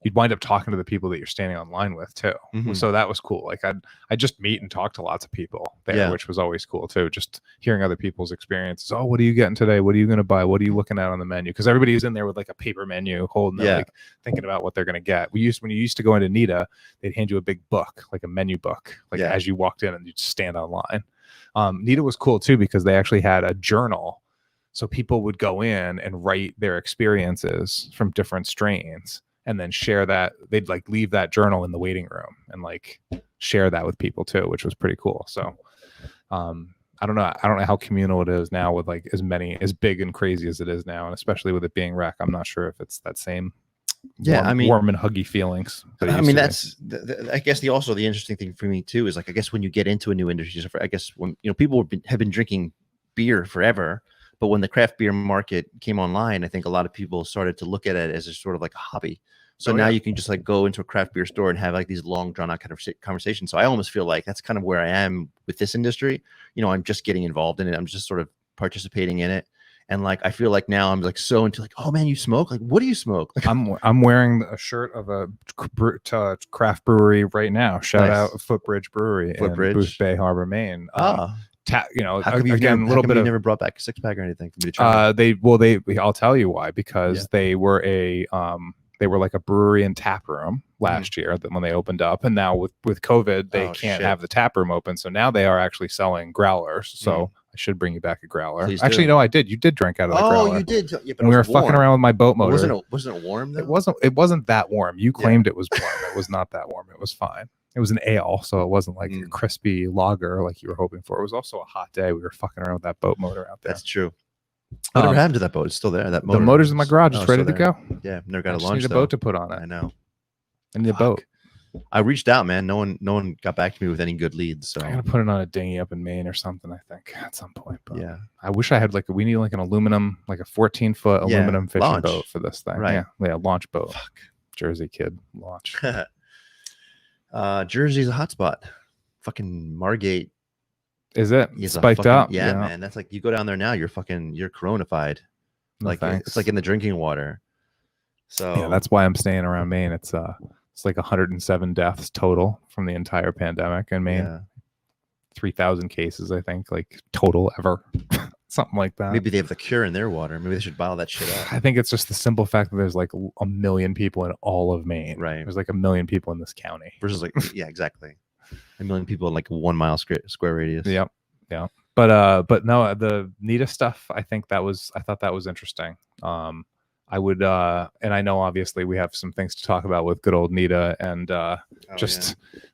you'd wind up talking to the people that you're standing online with too. So that was cool. Like I'd just meet and talk to lots of people there, which was always cool too. Just hearing other people's experiences. Oh, what are you getting today? What are you going to buy? What are you looking at on the menu? Because everybody's in there with like a paper menu, holding it, like thinking about what they're going to get. When you used to go into Nita, they'd hand you a big book, like a menu book, as you walked in, and you'd stand online. Nita was cool too because they actually had a journal. So people would go in and write their experiences from different strains and then share that. They'd like leave that journal in the waiting room and like share that with people too, which was pretty cool. So I don't know how communal it is now with like as big and crazy as it is now. And especially with it being rec, I'm not sure if it's that same warm and huggy feelings. I mean, that's I guess the interesting thing for me too is like, I guess when you get into a new industry, I guess when people have been drinking beer forever. But when the craft beer market came online, I think a lot of people started to look at it as a sort of like a hobby. So now you can just like go into a craft beer store and have like these long drawn out kind of conversations. So I almost feel like that's kind of where I am with this industry. I'm just getting involved in it. I'm just sort of participating in it. And like, I feel like now I'm like so into like, oh man, you smoke? Like, what do you smoke? Like, I'm wearing a shirt of a craft brewery right now. Shout out Footbridge Brewery in Booth Bay Harbor, Maine. Again, a little bit of. Never brought back a 6-pack or anything for me to try. I'll tell you why, because they were like a brewery and tap room last year when they opened up, and now with COVID they can't have the tap room open, so now they are actually selling growlers. So I should bring you back a growler. Please Actually, do. no, I did. You did drink out of the growler. Oh, you did. Yeah, but and we were fucking around with my boat motor. Wasn't it warm though? It wasn't that warm. You claimed it was warm. It was not that warm. It was fine. It was an ale, so it wasn't like a crispy lager like you were hoping for. It was also a hot day. We were fucking around with that boat motor out there. That's true. Whatever happened to that boat? It's still there. That motor. The motor's in my garage. It's ready to go. Yeah, never got a I launch. need a boat to put on it. I know. I need a boat. I reached out, man. No one got back to me with any good leads. So I gotta put it on a dinghy up in Maine or something. I think at some point. But yeah, I wish I had we need like an aluminum, like a 14-foot aluminum fishing launch boat for this thing. Right. Yeah, launch boat. Fuck. Jersey kid launch. Jersey's a hotspot. Fucking Margate. Is it is spiked up? Yeah, man. That's like you go down there now. You're coronified. No, like thanks. it's like in the drinking water. So yeah, that's why I'm staying around Maine. It's like 107 deaths total from the entire pandemic in Maine. Yeah. 3,000 cases, I think, like total ever. Something like that. Maybe they have the cure in their water. Maybe they should bottle that shit up. I think it's just the simple fact that there's like a million people in all of Maine. Right. There's like a million people in this county. Versus like, yeah, exactly. A million people in like 1 mile square radius. Yep. Yeah. But no, the NITA stuff, I thought that was interesting. I would, and I know obviously we have some things to talk about with good old NITA and the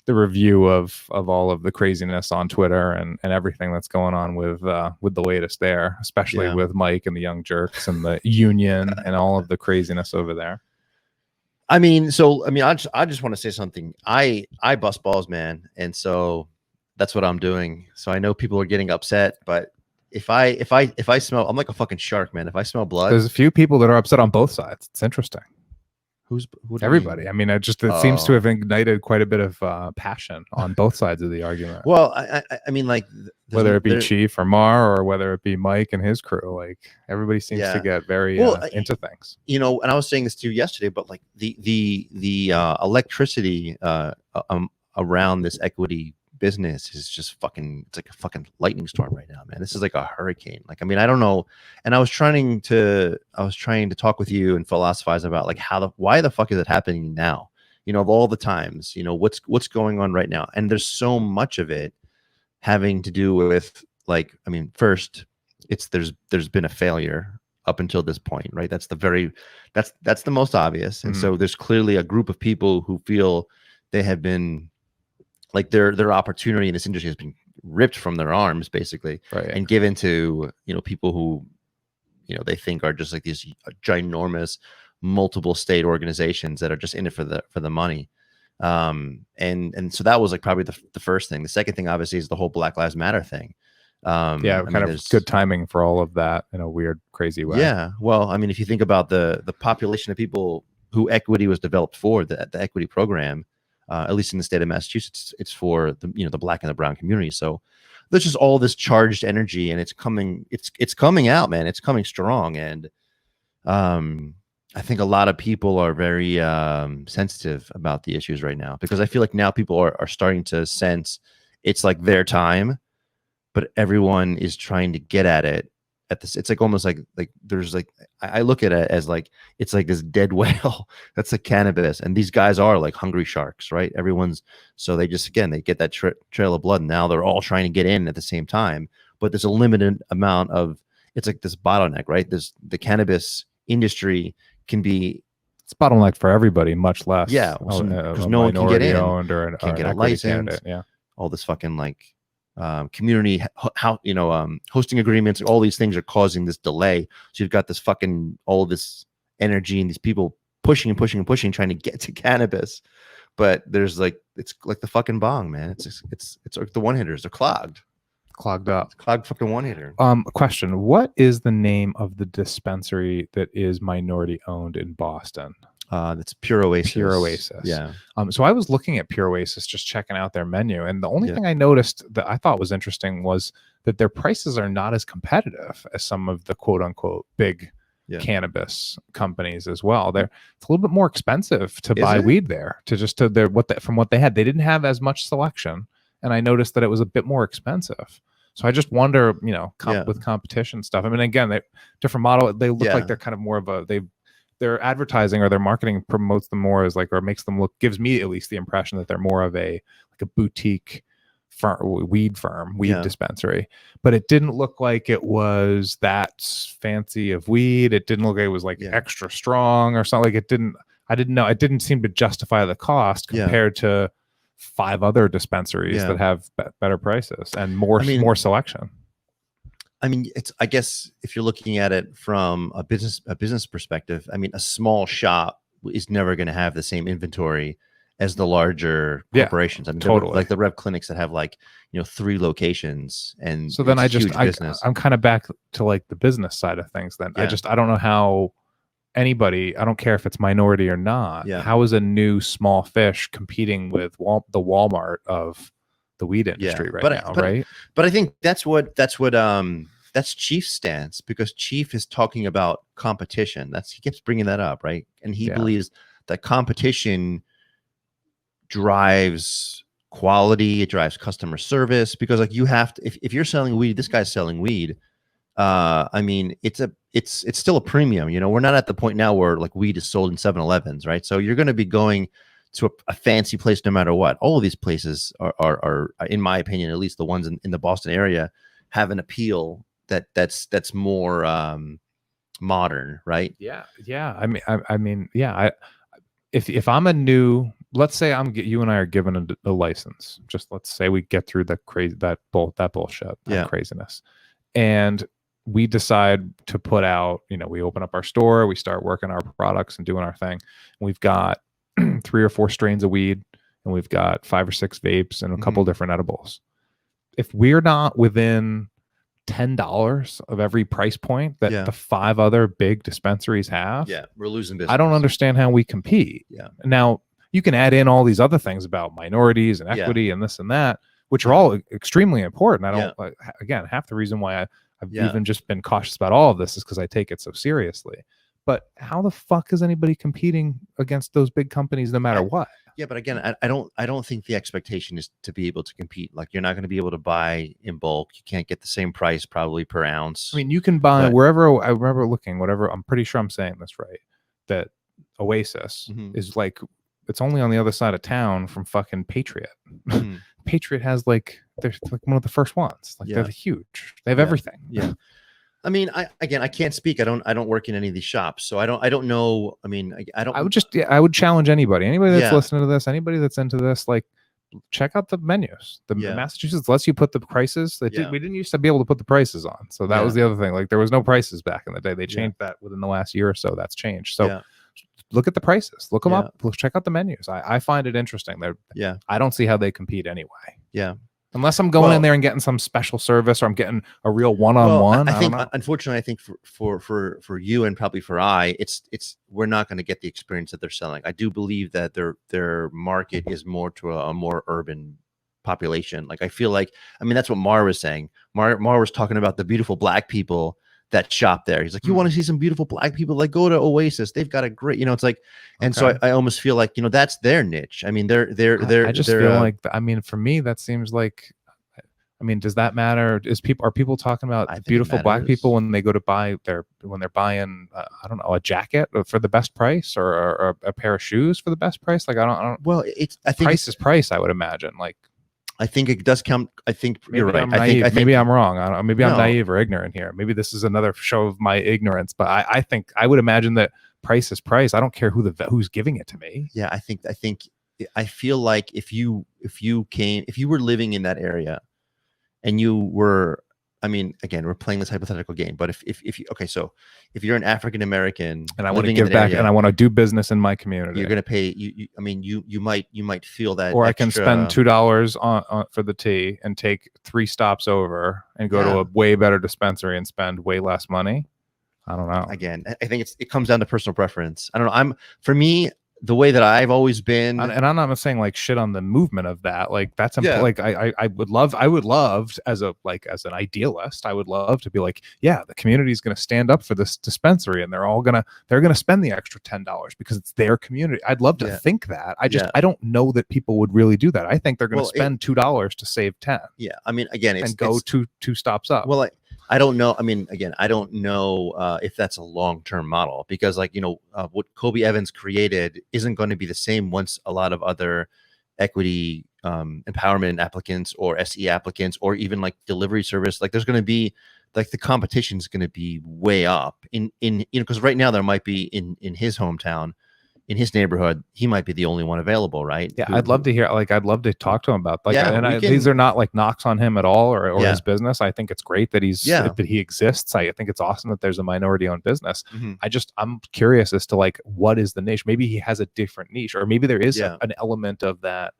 review of all of the craziness on Twitter and everything that's going on with the latest there, especially with Mike and the Young Jerks and the union and all of the craziness over there. I mean, I just want to say something. I bust balls, man, and so that's what I'm doing. So I know people are getting upset, but if I smell, I'm like a fucking shark, man. If I smell blood, there's a few people that are upset on both sides. It's interesting. Who Everybody. I mean, it seems to have ignited quite a bit of passion on both sides of the argument. Well, I mean, like whether it be Chief or Mar or whether it be Mike and his crew, like everybody seems to get very into things. You know, and I was saying this to you yesterday, but like the electricity around this equity business is just fucking, it's like a fucking lightning storm right now, man. This is like a hurricane. Like, I mean, I don't know. And I was trying to talk with you and philosophize about like why the fuck is it happening now? You know, of all the times, you know, what's going on right now. And there's so much of it having to do with like, I mean, first there's been a failure up until this point, right? That's the most obvious. And so there's clearly a group of people who feel they have been like their opportunity in this industry has been ripped from their arms basically, right, and given to, you know, people who, you know, they think are just like these ginormous multiple state organizations that are just in it for the money. And so that was like probably the first thing. The second thing obviously is the whole Black Lives Matter thing. Kind of good timing for all of that in a weird, crazy way. Yeah. Well, I mean, if you think about the population of people who equity was developed for, the equity program, at least in the state of Massachusetts, it's for the Black and the brown community. So there's just all this charged energy, and it's coming out, man. It's coming strong, and I think a lot of people are very sensitive about the issues right now, because I feel like now people are starting to sense it's like their time, but everyone is trying to get at it. It's like almost like there's like, I look at it as like it's like this dead whale that's like cannabis, and these guys are like hungry sharks, right? So they just, again, they get that trail of blood, and now they're all trying to get in at the same time, but there's a limited amount of, it's like this bottleneck, right? The cannabis industry can be, it's bottleneck for everybody, much less because no one can get in, or can't get a license, all this fucking like community hosting agreements, all these things are causing this delay. So you've got this fucking all this energy and these people pushing trying to get to cannabis, but there's like, it's like the fucking bong, man. It's like the one hitters, they're clogged up. It's clogged fucking one hitter. Question: what is the name of the dispensary that is minority owned in Boston? That's Pure Oasis. Pure Oasis. Yeah. So I was looking at Pure Oasis, just checking out their menu, and the only thing I noticed that I thought was interesting was that their prices are not as competitive as some of the quote unquote big cannabis companies as well. It's a little bit more expensive to buy weed there. From what they had, they didn't have as much selection, and I noticed that it was a bit more expensive. So I just wonder, with competition stuff. I mean, again, they different model. They look like they're kind of more of their advertising or their marketing promotes them more as like, or makes them look, gives me at least the impression that they're more of a boutique weed dispensary, but it didn't look like it was that fancy of weed. It didn't look like it was like extra strong or something. Like I didn't know. It didn't seem to justify the cost compared to 5 other dispensaries that have better prices and more selection. I mean, I guess if you're looking at it from a business perspective, I mean, a small shop is never going to have the same inventory as the larger corporations. I mean, totally. Like the Rev clinics that have 3 locations, and so then I'm kind of back to like the business side of things. Then I don't know how anybody, I don't care if it's minority or not. How is a new small fish competing with the Walmart of the weed industry now? Right. But I think that's Chief's stance, because Chief is talking about competition. He keeps bringing that up, right? And he believes that competition drives quality, it drives customer service, because like you have to, if you're selling weed, this guy's selling weed. I mean, it's still a premium. You know, we're not at the point now where like weed is sold in 7-Elevens, right? So you're going to be going to a fancy place no matter what. All of these places are, in my opinion, at least the ones in the Boston area, have an appeal that's more modern, right? Yeah. I mean, if I'm a new, let's say you and I are given a license. Just let's say we get through that bullshit, craziness, and we decide to put out, we open up our store, we start working our products and doing our thing. And we've got 3 or 4 strains of weed, and we've got 5 or 6 vapes and a couple different edibles. If we're not within $10 of every price point that the 5 other big dispensaries have, we're losing business. I don't understand how we compete. Now you can add in all these other things about minorities and equity and this and that, which are all extremely important. I don't again, half the reason why I've even just been cautious about all of this is because I take it so seriously. But how the fuck is anybody competing against those big companies no matter what? Yeah, but again, I don't think the expectation is to be able to compete. Like, you're not going to be able to buy in bulk. You can't get the same price probably per ounce. I mean, you can buy wherever. I remember looking, whatever. I'm pretty sure I'm saying this right. That Oasis is like, it's only on the other side of town from fucking Patriot. Patriot has they're like one of the first ones. Like they're huge. They have everything. Yeah. I mean, I can't speak. I don't work in any of these shops, so I don't know. I mean, I would challenge anybody that's listening to this, anybody that's into this, like, check out the menus. Massachusetts lets you put the prices. We didn't used to be able to put the prices on, so that was the other thing. Like, there was no prices back in the day. They changed that within the last year or so. That's changed. So look at the prices. Look them up. Check out the menus. I find it interesting. I don't see how they compete anyway. Yeah. Unless I'm going in there and getting some special service, or I'm getting a real one-on-one. I think, unfortunately, I think for you and probably for we're not going to get the experience that they're selling. I do believe that their market is more to a more urban population. Like, I feel like, I mean, that's what Mar was saying. Mar was talking about the beautiful Black people that shop there. He's like, you want to see some beautiful Black people? Like, go to Oasis. They've got a great, it's like, and so I almost feel like, that's their niche. I mean, I just feel like, I mean, for me, that seems like, I mean, does that matter? Are people talking about beautiful Black people when they go to buy when they're buying, I don't know, a jacket for the best price, or a pair of shoes for the best price? Like, I don't. Well, I think price is price, I would imagine. Like, I think it does count. I think you're right. I think maybe I'm wrong. I don't know. Maybe I'm naive or ignorant here. Maybe this is another show of my ignorance. But I think I would imagine that price is price. I don't care who's giving it to me. Yeah, I feel like if you were living in that area, and you were, I mean, again, we're playing this hypothetical game. But if you're an African American and I want to give back and I want to do business in my community, you're going to pay. You might feel that. Or I can spend $2 on for the tea and take 3 stops over and go to a way better dispensary and spend way less money. I don't know. Again, I think it comes down to personal preference. I don't know. For me, the way that I've always been, and I'm not saying like shit on the movement of that. Like, that's like I would love as an idealist, I would love to be like, yeah, the community is going to stand up for this dispensary, and they're going to spend the extra $10 because it's their community. I'd love to think that. I don't know that people would really do that. I think they're going to spend $2 to save 10. Yeah, I mean, again, and go two stops up. Well, I don't know. I mean, again, I don't know if that's a long-term model, because what Kobe Evans created isn't going to be the same once a lot of other equity empowerment applicants or SE applicants or even like delivery service. Like there's going to be like the competition is going to be way up in because right now there might be in his hometown, in his neighborhood, he might be the only one available, right? Yeah, I'd love to hear. Like, I'd love to talk to him about. Like, Yeah, and these are not like knocks on him at all, or Yeah. his business. I think it's great that that he exists. I think it's awesome that there's a minority-owned business. I'm curious as to like what is the niche. Maybe he has a different niche, or maybe there is an element of that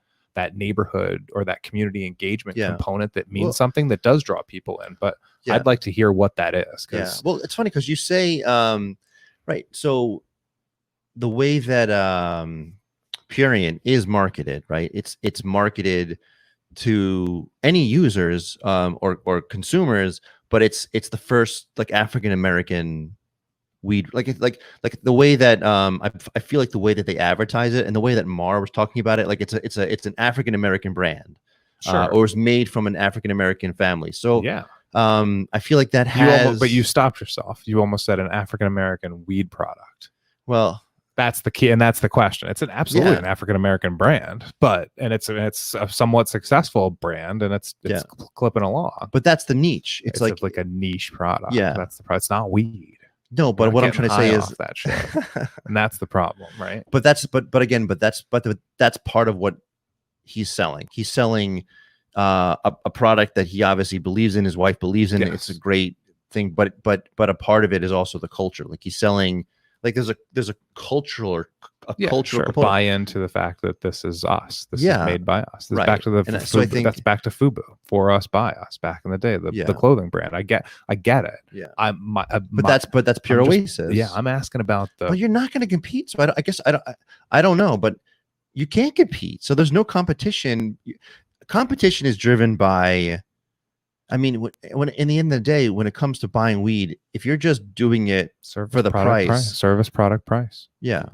neighborhood or that community engagement component that means something that does draw people in. But I'd like to hear what that is. Well, it's funny because you say right. So the way that Purian is marketed, right? It's marketed to any users or consumers, but it's the first like African American weed, like the way that I feel like the way that they advertise it and the way that Mar was talking about it, like it's an African American brand, or was made from an African American family. So I feel like that has. But you stopped yourself. You almost said an African American weed product. Well, that's the key, and that's the question. It's absolutely an African American brand, and it's a somewhat successful brand, and it's clipping along. But that's the niche. It's like a niche product. Yeah, that's the product. It's not weed. No, but what I'm trying to say is that shit, and that's the problem, right? But that's part of what he's selling. He's selling a product that he obviously believes in. His wife believes in. It's a great thing, but a part of it is also the culture. Like he's selling. Like there's a cultural component. Buy into the fact that this is us. This is made by us. This is back to the so I think that's back to Fubu, for us, by us, back in the day. The clothing brand. I get it. Yeah. But that's pure Oasis. Yeah, I'm asking about the. But you're not going to compete. So I don't know. But you can't compete. So there's no competition. Competition is driven by. I mean, when in the end of the day, when it comes to buying weed, if you're just doing it for the price, service, product, price. Yeah.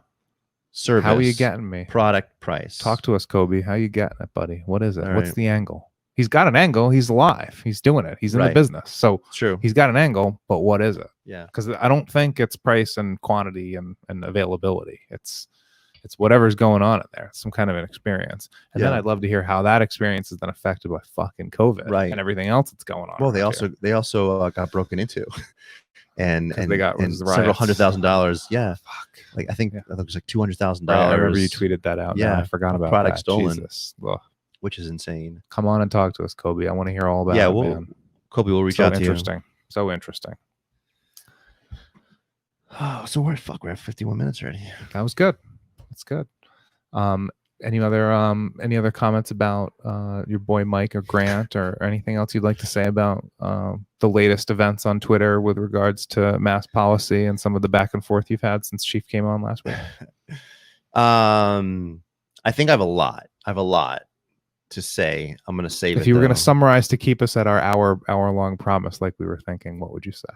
Service. How are you getting me? Product, price. Talk to us, Kobe. How you getting it, buddy? What is it? What's the angle? He's got an angle. He's alive. He's doing it. He's in the business. So true. He's got an angle, but what is it? Yeah. Because I don't think it's price and quantity and availability. It's whatever's going on in there. It's some kind of an experience. And then I'd love to hear how that experience has been affected by fucking COVID and everything else that's going on. Well, they also got broken into and they got several $100,000. Yeah. Fuck. Like I think it was like $200,000. I remember you tweeted that out. Yeah. I forgot about product that. stolen. Jesus. Which is insane. Come on and talk to us, Kobe. I want to hear all about it, man. Kobe will reach out to you. So interesting. Oh, so we're at 51 minutes already. That was good. That's good. Any other comments about your boy Mike or Grant or anything else you'd like to say about the latest events on Twitter with regards to mask policy and some of the back and forth you've had since Chief came on last week? I think I have a lot to say. I'm going to save it. If you were going to summarize to keep us at our hour long promise, like we were thinking, what would you say?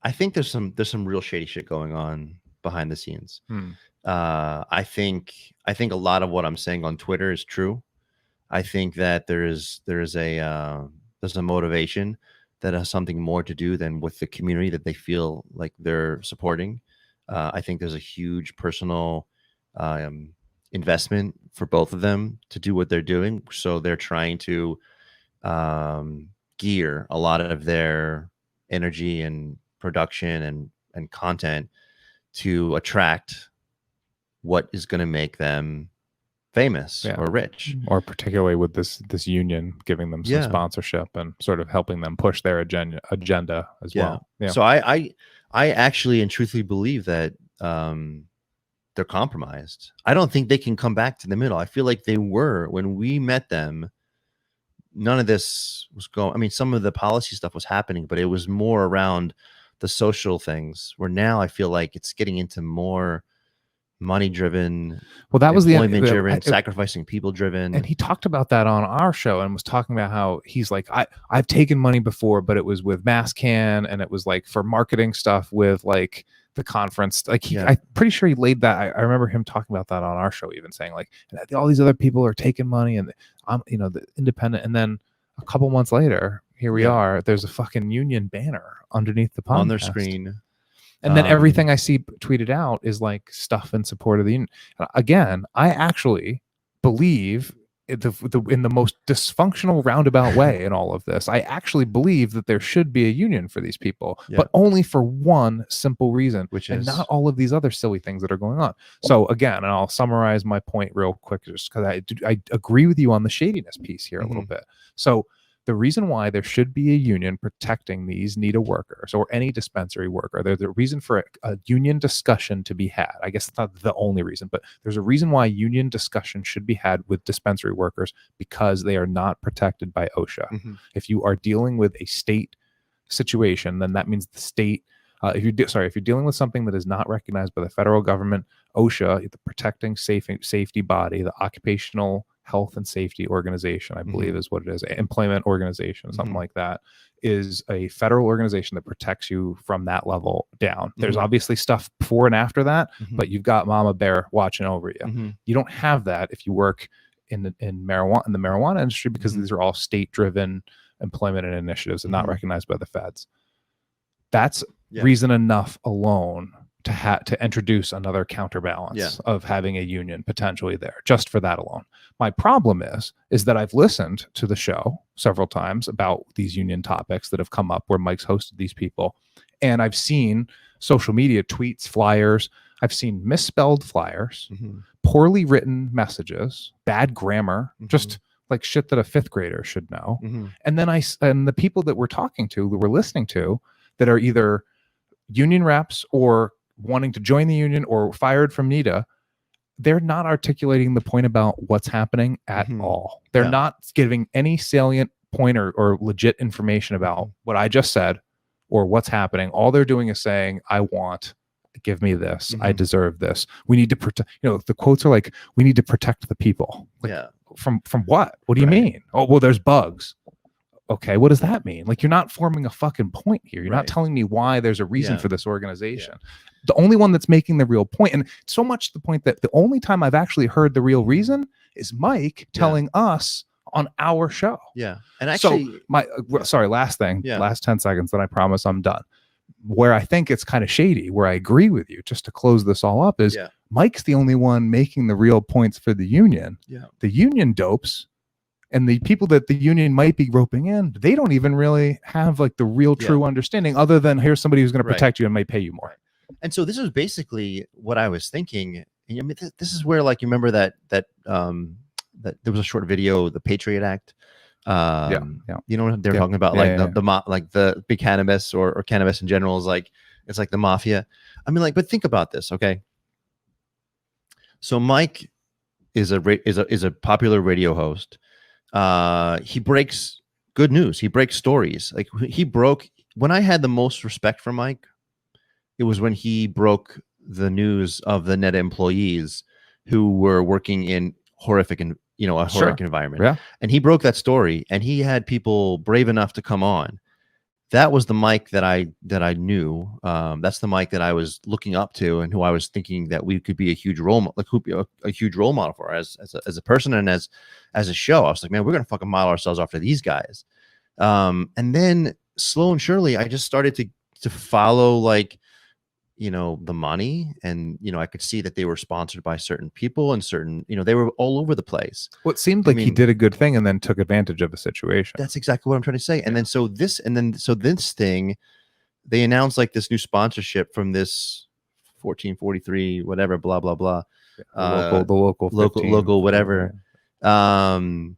I think there's some real shady shit going on behind the scenes. I think a lot of what I'm saying on Twitter is true. I think that there's a motivation that has something more to do than with the community that they feel like they're supporting. I think there's a huge personal investment for both of them to do what they're doing. So they're trying to gear a lot of their energy and production and content to attract what is going to make them famous or rich, or particularly with this union giving them some sponsorship and sort of helping them push their agenda as well. So I actually and truthfully believe that they're compromised. I don't think they can come back to the middle. I feel like they were when we met them. None of this was going. I mean, some of the policy stuff was happening, but it was more around the social things, where now I feel like it's getting into more money driven. Well, that was employment driven, sacrificing people driven. And he talked about that on our show and was talking about how he's like, I've taken money before, but it was with MassCan and it was like for marketing stuff with like the conference. Like I'm pretty sure he laid that. I remember him talking about that on our show, even saying like all these other people are taking money and I'm, the independent. And then a couple months later, here we are. There's a fucking union banner underneath the podcast on their screen. And then everything I see tweeted out is like stuff in support of the union. Again, I actually believe in the most dysfunctional roundabout way in all of this. I actually believe that there should be a union for these people, but only for one simple reason, which and is not all of these other silly things that are going on. So again, and I'll summarize my point real quick, just because I agree with you on the shadiness piece here a little bit. So the reason why there should be a union protecting these NITA workers or any dispensary worker, there's a reason for a union discussion to be had. I guess it's not the only reason, but there's a reason why union discussion should be had with dispensary workers, because they are not protected by OSHA. If you are dealing with a state situation, then that means the state, if you're dealing with something that is not recognized by the federal government, OSHA, the protecting safety body, the Occupational Health and Safety Organization, I believe is what it is, employment organization, something like that, is a federal organization that protects you from that level down. There's obviously stuff before and after that, but you've got Mama Bear watching over you. You don't have that if you work in the marijuana industry, because these are all state-driven employment and initiatives and not recognized by the feds. That's reason enough alone to introduce another counterbalance of having a union potentially there, just for that alone. My problem is that I've listened to the show several times about these union topics that have come up where Mike's hosted these people, and I've seen social media tweets, flyers. I've seen misspelled flyers, poorly written messages, bad grammar, just like shit that a fifth grader should know. And then and the people that we're talking to, that we're listening to, that are either union reps or wanting to join the union or fired from NITA, they're not articulating the point about what's happening at all. They're not giving any salient point or legit information about what I just said or what's happening. All they're doing is saying, give me this. I deserve this. We need to protect, the quotes are like, we need to protect the people. Like, from what? What do you mean? Oh, well, there's bugs. Okay, what does that mean? Like, you're not forming a fucking point here. You're not telling me why there's a reason for this organization. The only one that's making the real point, and so much to the point that the only time I've actually heard the real reason is Mike telling us on our show. Yeah. And actually, last thing, last 10 seconds, then I promise I'm done. Where I think it's kind of shady, where I agree with you, just to close this all up, is Mike's the only one making the real points for the union. The union dopes and the people that the union might be roping in, they don't even really have like the real true understanding, other than here's somebody who's going to protect you and might pay you more. And so this is basically what I was thinking. And I mean, this is where, like, you remember that there was a short video, the Patriot Act. You know what they're talking about, like the big cannabis or cannabis in general is like, it's like the mafia. I mean, like, but think about this, okay? So Mike is a popular radio host. He breaks good news. He breaks stories. Like, when I had the most respect for Mike, it was when he broke the news of the net employees who were working in horrific environment. And he broke that story, and he had people brave enough to come on. That was the Mike that I knew. That's the Mike that I was looking up to, and who I was thinking that we could be a huge role model for as a person and as a show. I was like, man, we're gonna fucking model ourselves after these guys. And then slow and surely, I just started to follow, like, the money, and I could see that they were sponsored by certain people and certain, they were all over the place. Well, it seemed like he did a good thing and then took advantage of a situation. That's exactly what I'm trying to say. And then so this thing, they announced like this new sponsorship from this 1443 whatever, blah blah blah, the local whatever. So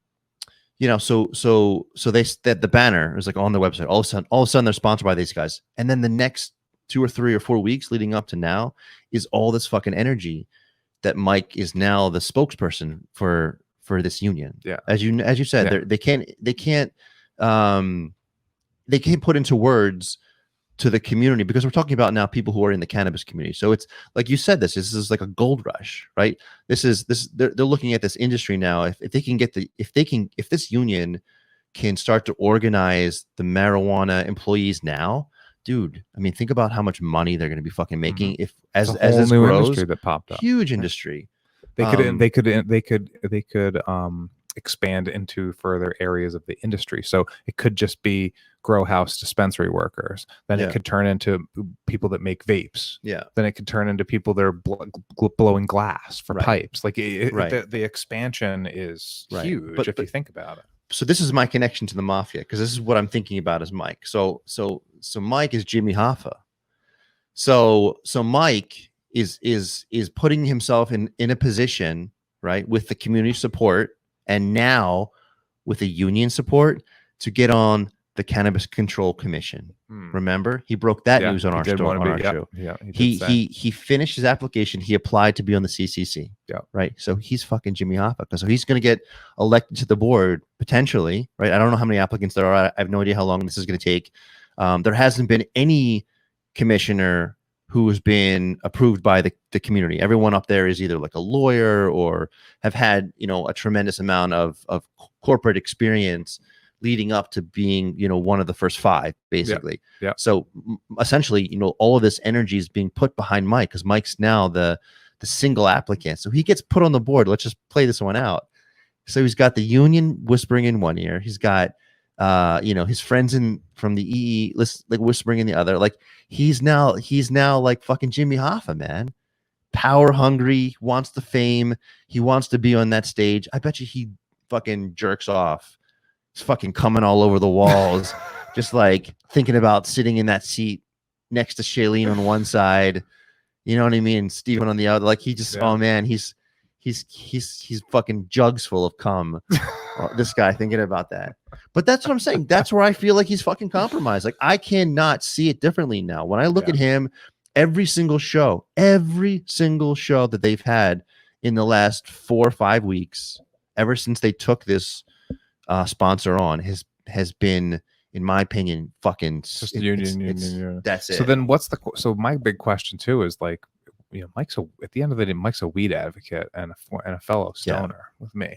they said the banner is like on their website. All of a sudden they're sponsored by these guys, and then the next 2 or 3 or 4 weeks leading up to now is all this fucking energy that Mike is now the spokesperson for this union. As you said, they can't put into words to the community, because we're talking about now people who are in the cannabis community. So it's like you said, this is like a gold rush, right? They're looking at this industry now. If this union can start to organize the marijuana employees now, dude, I mean, think about how much money they're going to be fucking making if as this grows. Industry that popped up. Huge industry. They could expand into further areas of the industry. So it could just be grow house dispensary workers. Then Yeah. it could turn into people that make vapes. Yeah. Then it could turn into people that are blowing glass for Right. pipes. Like Right. the expansion is Right. huge But- if you think about it. So this is my connection to the mafia, because this is what I'm thinking about as Mike. So Mike is Jimmy Hoffa. So Mike is putting himself in a position, right, with the community support and now with the union support to get on the Cannabis Control Commission. Remember, he broke that news on our show. Yeah, He finished his application. He applied to be on the CCC. Yeah. Right. So he's fucking Jimmy Hoffa. So he's going to get elected to the board potentially. Right. I don't know how many applicants there are. I have no idea how long this is going to take. There hasn't been any commissioner who has been approved by the community. Everyone up there is either like a lawyer or have had, a tremendous amount of corporate experience leading up to being, one of the first 5, basically. Yeah. So essentially, all of this energy is being put behind Mike, because Mike's now the single applicant. So he gets put on the board. Let's just play this one out. So he's got the union whispering in one ear. He's got, his friends from the EE like whispering in the other. Like he's now like fucking Jimmy Hoffa, man. Power hungry, wants the fame. He wants to be on that stage. I bet you he fucking jerks off. He's fucking coming all over the walls, just like thinking about sitting in that seat next to Shailene on one side. You know what I mean? Steven on the other. Like he just, oh man, he's fucking jugs full of cum. This guy thinking about that. But that's what I'm saying. That's where I feel like he's fucking compromised. Like I cannot see it differently now. When I look at him, every single show that they've had in the last 4 or 5 weeks, ever since they took this sponsor on, has been, in my opinion, fucking just union. That's it. So then so my big question too is like, Mike's at the end of the day, Mike's a weed advocate and a fellow stoner with me.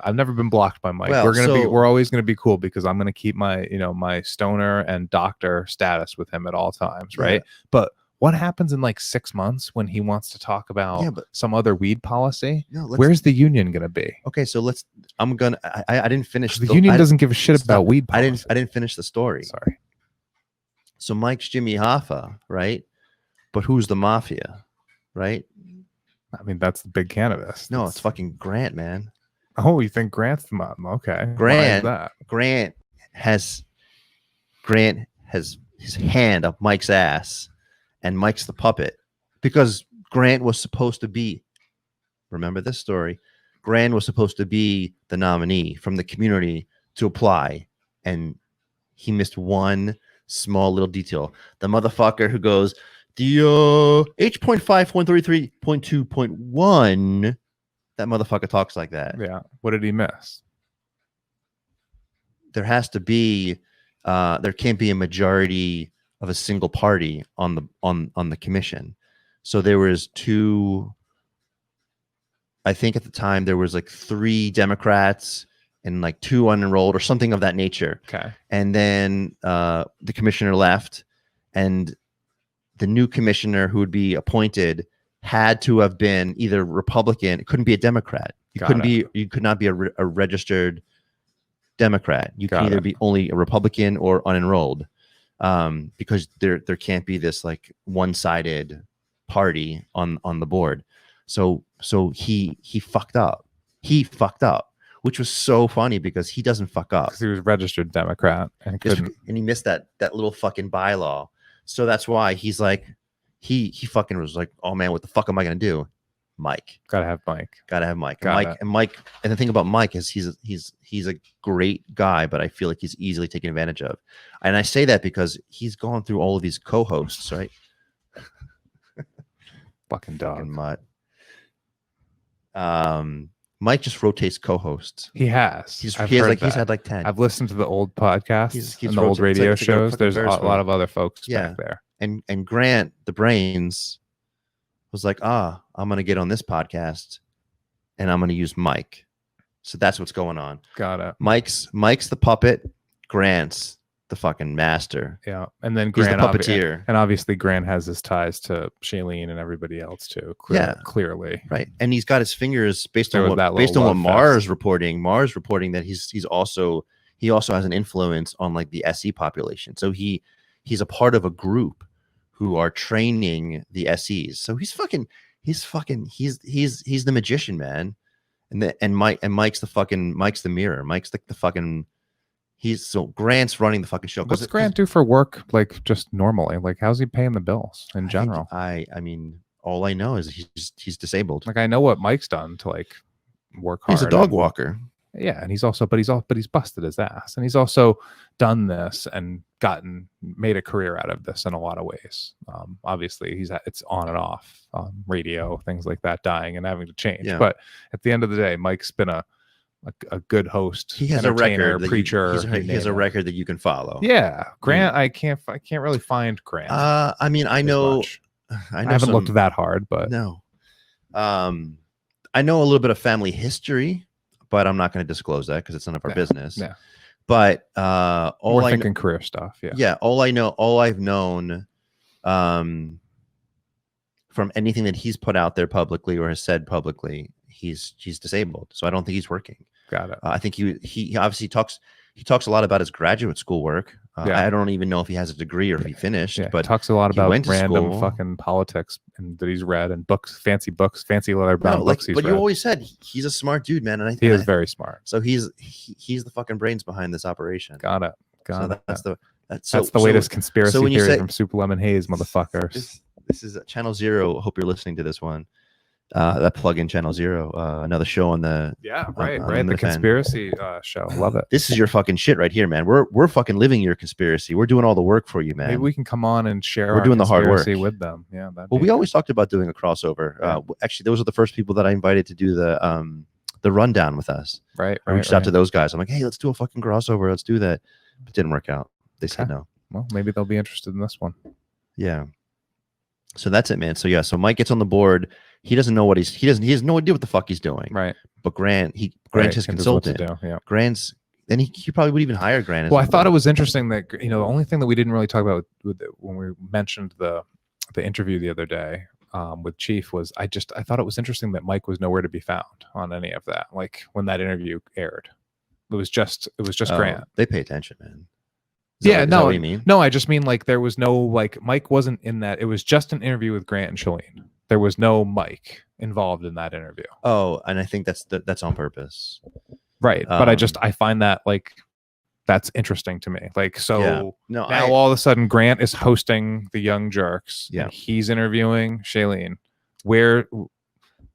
I've never been blocked by Mike. Well, we're always gonna be cool because I'm gonna keep my my stoner and doctor status with him at all times, right? But what happens in like 6 months when he wants to talk about some other weed policy? Where's the union gonna be? Okay, so I didn't finish. The union doesn't give a shit about weed policy. I didn't finish the story. Sorry. So Mike's Jimmy Hoffa, right? But who's the mafia, right? I mean, that's the big cannabis. No, it's fucking Grant, man. Oh, you think Grant's the mom? Okay. Grant has his hand up Mike's ass, and Mike's the puppet, because Grant was supposed to be, remember this story, Grant was supposed to be the nominee from the community to apply, and he missed one small little detail. The motherfucker who goes, the H.5.33.2.1, that motherfucker talks like that. Yeah. What did he miss? There has to be, there can't be a majority of a single party on the commission. So there was 2. I think at the time there was like 3 Democrats and like 2 unenrolled or something of that nature. Okay. And then the commissioner left, and the new commissioner who would be appointed had to have been either Republican. It couldn't be a Democrat. You could not be a registered Democrat. You can either be only a Republican or unenrolled, because there can't be this like one-sided party on the board. So he fucked up. He fucked up, which was so funny because he doesn't fuck up. Because he was registered Democrat and he missed that little fucking bylaw. So that's why he's like, he fucking was like, oh man, what the fuck am I gonna do? Mike. Gotta have Mike. And Mike. And the thing about Mike is he's a great guy, but I feel like he's easily taken advantage of. And I say that because he's gone through all of these co-hosts, right? Fucking dog. Fucking mutt. Mike just rotates co-hosts. He has. He's had like 10. I've listened to the old podcasts and the old radio shows. There's a lot of other folks back there. And Grant, the brains, was like, I'm going to get on this podcast and I'm going to use Mike. So that's what's going on. Got it. Mike's the puppet. Grant's the fucking master. Yeah. And then Grant, Grant, the puppeteer. And obviously Grant has his ties to Shailene and everybody else too. Clearly. Right. And he's got his fingers based on what Mars reporting. Mars reporting that he's also he also has an influence on like the SE population. So he's a part of a group who are training the SEs. So he's the magician, man. And Mike's the mirror. Mike's like the fucking. So Grant's running the fucking show. What's Grant do for work? Like just normally, like how's he paying the bills in general? I mean, all I know is he's disabled. Like I know what Mike's done to like work hard. He's a dog walker. Yeah, and he's busted his ass, and he's also done this and made a career out of this in a lot of ways. Obviously, it's on and off radio, things like that, dying and having to change. Yeah. But at the end of the day, Mike's been a good host. He has a record, preacher. He has a record that you can follow. Yeah, Grant. I can't really find Grant. I mean, I know. I haven't looked that hard, but no. I know a little bit of family history, but I'm not going to disclose that because it's none of our business. Yeah. But we're thinking career stuff. Yeah. Yeah. All I've known from anything that he's put out there publicly or has said publicly, he's disabled. So I don't think he's working. Got it. I think he obviously talks a lot about his graduate school work. I don't even know if he has a degree or if he finished, but talks a lot about random fucking politics and that he's read and fancy leather bound books. But you always said he's a smart dude, man, and he is very smart. So he's the fucking brains behind this operation. Got it. That's the latest conspiracy theory from Super Lemon Haze, motherfuckers. This is Channel Zero. Hope you're listening to this one. That plug-in Channel Zero, another show on the the conspiracy show. Love it. This is your fucking shit right here, man. We're fucking living your conspiracy. We're doing all the work for you, man. Maybe we can come on and share. We're doing the hard work with them. Yeah. Well, we always talked about doing a crossover. Actually, those are the first people that I invited to do the rundown with us. Right. I reached out to those guys. I'm like, hey, let's do a fucking crossover. Let's do that. But it didn't work out. They said no. Well, maybe they'll be interested in this one. Yeah. So that's it, man. So Mike gets on the board. He doesn't know he has no idea what the fuck he's doing. Right. But Grant's his consultant. Grant's, then he probably would even hire Grant. Well, I thought it was interesting that, the only thing that we didn't really talk about when we mentioned the interview the other day with Chief was I thought it was interesting that Mike was nowhere to be found on any of that. Like when that interview aired, it was just Grant. They pay attention, man. Is that what you mean? No, I just mean like there was no Mike wasn't in that. It was just an interview with Grant and Shalene. There was no Mike involved in that interview. Oh, and I think that's on purpose. Right. But I find that that's interesting to me. Now all of a sudden Grant is hosting the Young Jerks. Yeah. And he's interviewing Shalene. Where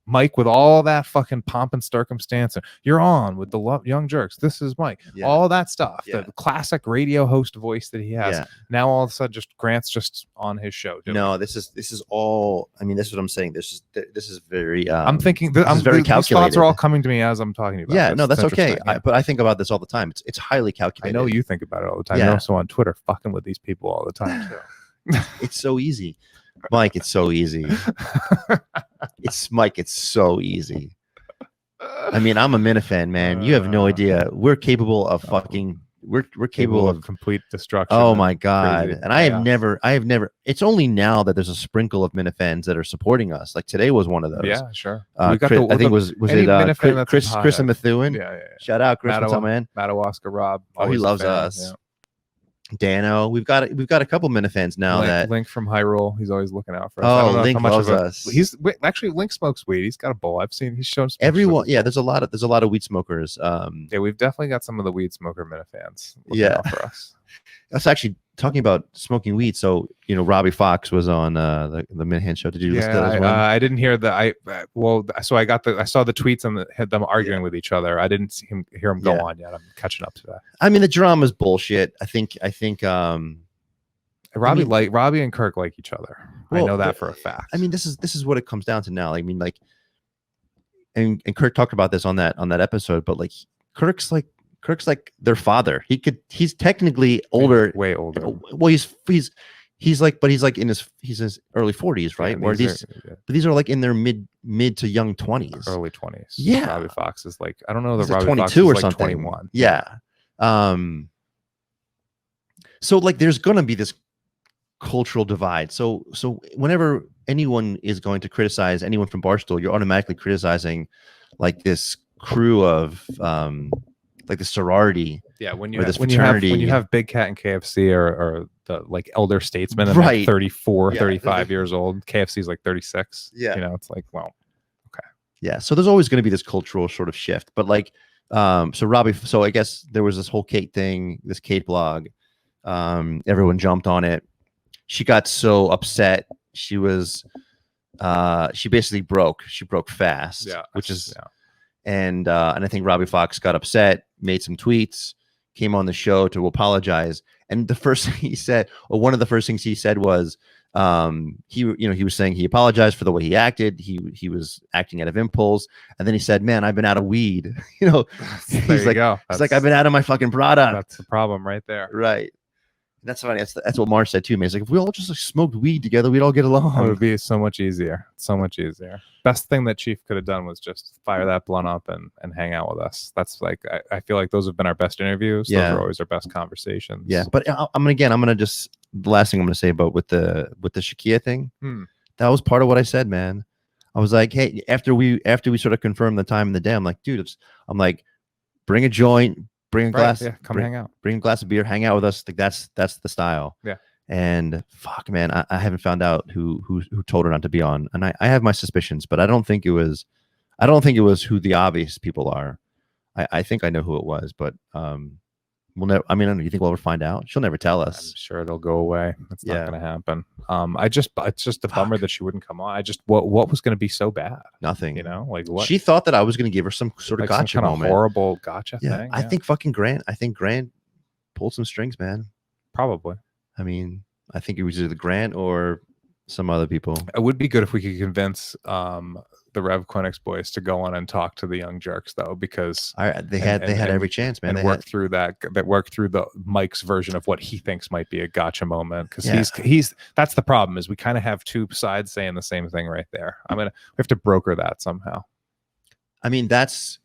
Mike, with all that fucking pomp and circumstance, and you're on with the Young Jerks. This is Mike. Yeah. All that stuff, the classic radio host voice that he has. Yeah. Now all of a sudden, Grant's just on his show. This is all. I mean, this is what I'm saying. This is very. I'm thinking. Very calculated. These thoughts are all coming to me as I'm talking about. Yeah, that's okay. But I think about this all the time. It's highly calculated. I know you think about it all the time. You're also on Twitter, fucking with these people all the time too. It's so easy. Mike, it's so easy. It's so easy. I mean, I'm a Minifan, man. You have no idea. We're capable of fucking. We're capable of complete destruction. Oh my god! Crazy. And I have never. It's only now that there's a sprinkle of Minifans that are supporting us. Like today was one of those. Yeah, sure. I think was it Chris and Methuen? Yeah. Shout out Chris, what's up, man? Madawaska Rob. Oh, he loves us. Yeah. Dano, we've got a couple Minifans now. Link from Hyrule, he's always looking out for us. Oh, Link loves us. He's actually Link smokes weed. He's got a bowl. I've seen. He's shown everyone. Yeah, there's a lot of weed smokers. Yeah, we've definitely got some of the weed smoker Minifans. Yeah, for us. That's actually talking about smoking weed. So Robbie Fox was on the Minahan show. Did you listen to that as well? I didn't hear that. So I saw the tweets and had them arguing with each other. I didn't hear him go on yet. I'm catching up to that. I mean, the drama's bullshit. I think Robbie and Kirk like each other. I know that for a fact. I mean, this is what it comes down to now. I mean, and Kirk talked about this on that episode, but Kirk's like their father. He's technically older, way older. Well, he's in his early 40s, right? Yeah, but these are like in their mid to young 20s, early 20s. Yeah, Robbie Fox is like, I don't know, that Robbie 22 Fox is or like something. 21. Yeah. So there's gonna be this cultural divide. So whenever anyone is going to criticize anyone from Barstool, you're automatically criticizing like this crew of like the sorority Yeah, when or this when you fraternity. have Big Cat and KFC or the like elder statesmen and Right. like 34, Yeah. 35 years old. KFC's like 36. Yeah. You know, it's like, well, okay. Yeah. So there's always going to be this cultural sort of shift. But like, so Robbie, so I guess there was this whole Kate thing, this Kate blog. Everyone jumped on it. She got so upset. She was she basically broke. She broke fast. Yeah. Which is yeah. And I think Robbie Fox got upset, made some tweets, came on the show to apologize. And the first thing he said, or one of the first things he said was, he was saying he apologized for the way he acted. He was acting out of impulse. And then he said, man, I've been out of weed. He's like, I've been out of my fucking product. That's the problem right there. Right. That's funny. That's what Marsh said too, man. He's like, if we all just like smoked weed together, we'd all get along. It would be so much easier. So much easier. Best thing that Chief could have done was just fire that blunt up and hang out with us. That's like, I feel like those have been our best interviews. Those are always our best conversations. Yeah. But I'm gonna just, the last thing I'm gonna say about with the Shakia thing, that was part of what I said, man. I was like, hey, after we sort of confirmed the time and the day, I'm like, dude, I'm like, bring a joint, bring a glass, come hang out, bring a glass of beer, hang out with us. Like that's the style. Yeah. And fuck, man, I haven't found out who told her not to be on, and I have my suspicions, but I don't think it was who the obvious people are. I think I know who it was, but we'll never. I mean, I don't know, you think we'll ever find out? She'll never tell us. I'm sure it'll go away. That's not going to happen. It's just a bummer that she wouldn't come on. What was going to be so bad? Nothing. Like what? She thought that I was going to give her some sort of gotcha some kind moment. Of horrible gotcha thing. I think fucking Grant. I think Grant pulled some strings, man. Probably. I mean, I think it was either Grant or some other people. It would be good if we could convince the Rev Clinics boys to go on and talk to the young jerks, though, because they had every chance, man. And work through the Mike's version of what he thinks might be a gotcha moment, because he's that's the problem, is we kind of have two sides saying the same thing right there. We have to broker that somehow. I mean, that's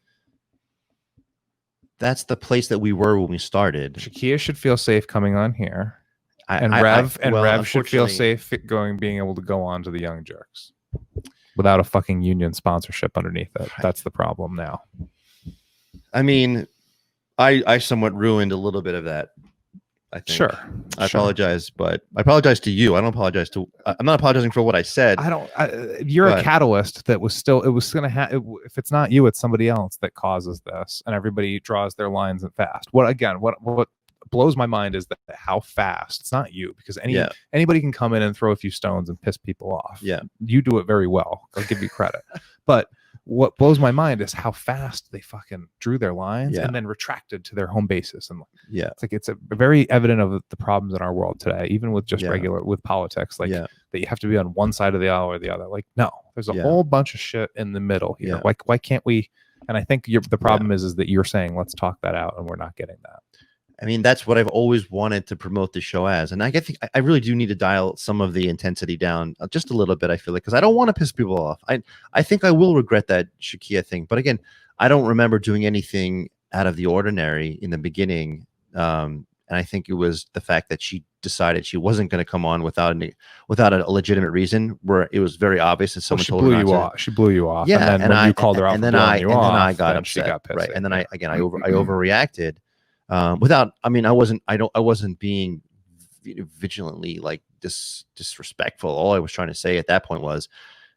the place that we were when we started. Shakia should feel safe coming on here. Rev should feel safe being able to go on to the young jerks without a fucking union sponsorship underneath it. That's the problem now. I mean, I somewhat ruined a little bit of that. I think. Sure. I apologize, but I apologize to you. I don't apologize to. I'm not apologizing for what I said. You're a catalyst that was still. It was going to if it's not you, it's somebody else that causes this, and everybody draws their lines and fast. What blows my mind is that how fast. It's not you, because anybody can come in and throw a few stones and piss people off. Yeah, you do it very well. I'll give you credit. But what blows my mind is how fast they fucking drew their lines and then retracted to their home bases. And it's a very evident of the problems in our world today, even with just with politics, that you have to be on one side of the aisle or the other. Like, no, there's a whole bunch of shit in the middle here. Why can't we? And I think the problem is that you're saying, let's talk that out, and we're not getting that. I mean, that's what I've always wanted to promote the show as. And I think I really do need to dial some of the intensity down just a little bit, I feel like, because I don't want to piss people off. I think I will regret that Shakia thing. But again, I don't remember doing anything out of the ordinary in the beginning. And I think it was the fact that she decided she wasn't going to come on without a legitimate reason, where it was very obvious that someone told her not to. She blew you off. Yeah. And then when you called her out, and then I got upset. She got pissed. Right. And then I overreacted. I wasn't being vigilantly like disrespectful. All I was trying to say at that point was,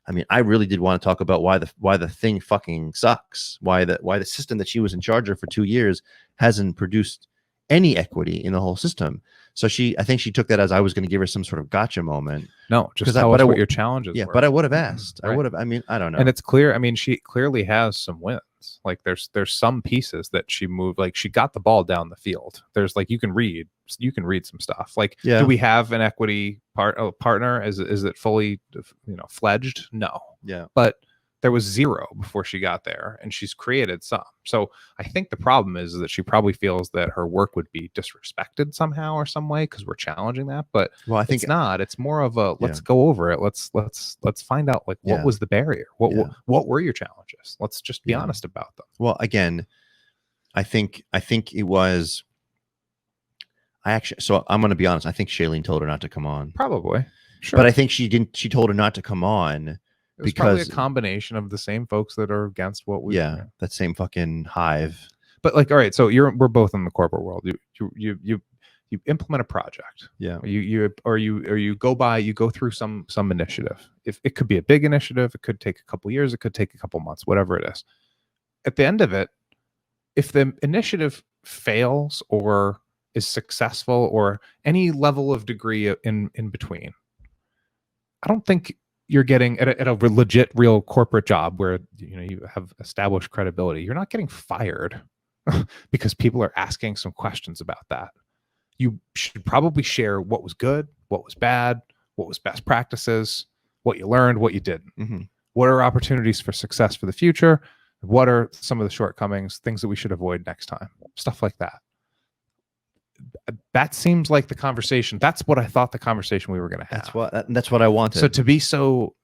I mean, I really did want to talk about why the thing fucking sucks. Why the system that she was in charge of for 2 years hasn't produced any equity in the whole system. So I think she took that as I was going to give her some sort of gotcha moment. No, just tell us what your challenges were. But I would have asked. Right. I would have. I mean, I don't know. And it's clear. I mean, she clearly has some wins. Like there's some pieces that she moved. Like she got the ball down the field. There's like you can read some stuff. Like, do we have an equity partner? Is it fully fledged? No. Yeah. But there was zero before she got there, and she's created some. So I think the problem is that she probably feels that her work would be disrespected somehow or some way because we're challenging that. But I think it's not. It's more of a let's go over it. Let's find out like what was the barrier. What were your challenges? Let's just be honest about them. Well, again, I think it was. So I'm going to be honest. I think Shailene told her not to come on. Probably, sure. But I think she didn't. She told her not to come on. It was probably a combination of the same folks that are against what we that same fucking hive. But like, all right, so we're both in the corporate world. You implement a project. Yeah. You go through some initiative. If it could be a big initiative, it could take a couple years, it could take a couple months, whatever it is. At the end of it, if the initiative fails or is successful or any level of degree in between, I don't think you're getting at a legit real corporate job where you have established credibility. You're not getting fired because people are asking some questions about that. You should probably share what was good, what was bad, what was best practices, what you learned, what you didn't. Mm-hmm. What are opportunities for success for the future? What are some of the shortcomings, things that we should avoid next time? Stuff like that. That seems like the conversation. That's what I thought the conversation we were going to have. That's what I wanted. So to be so,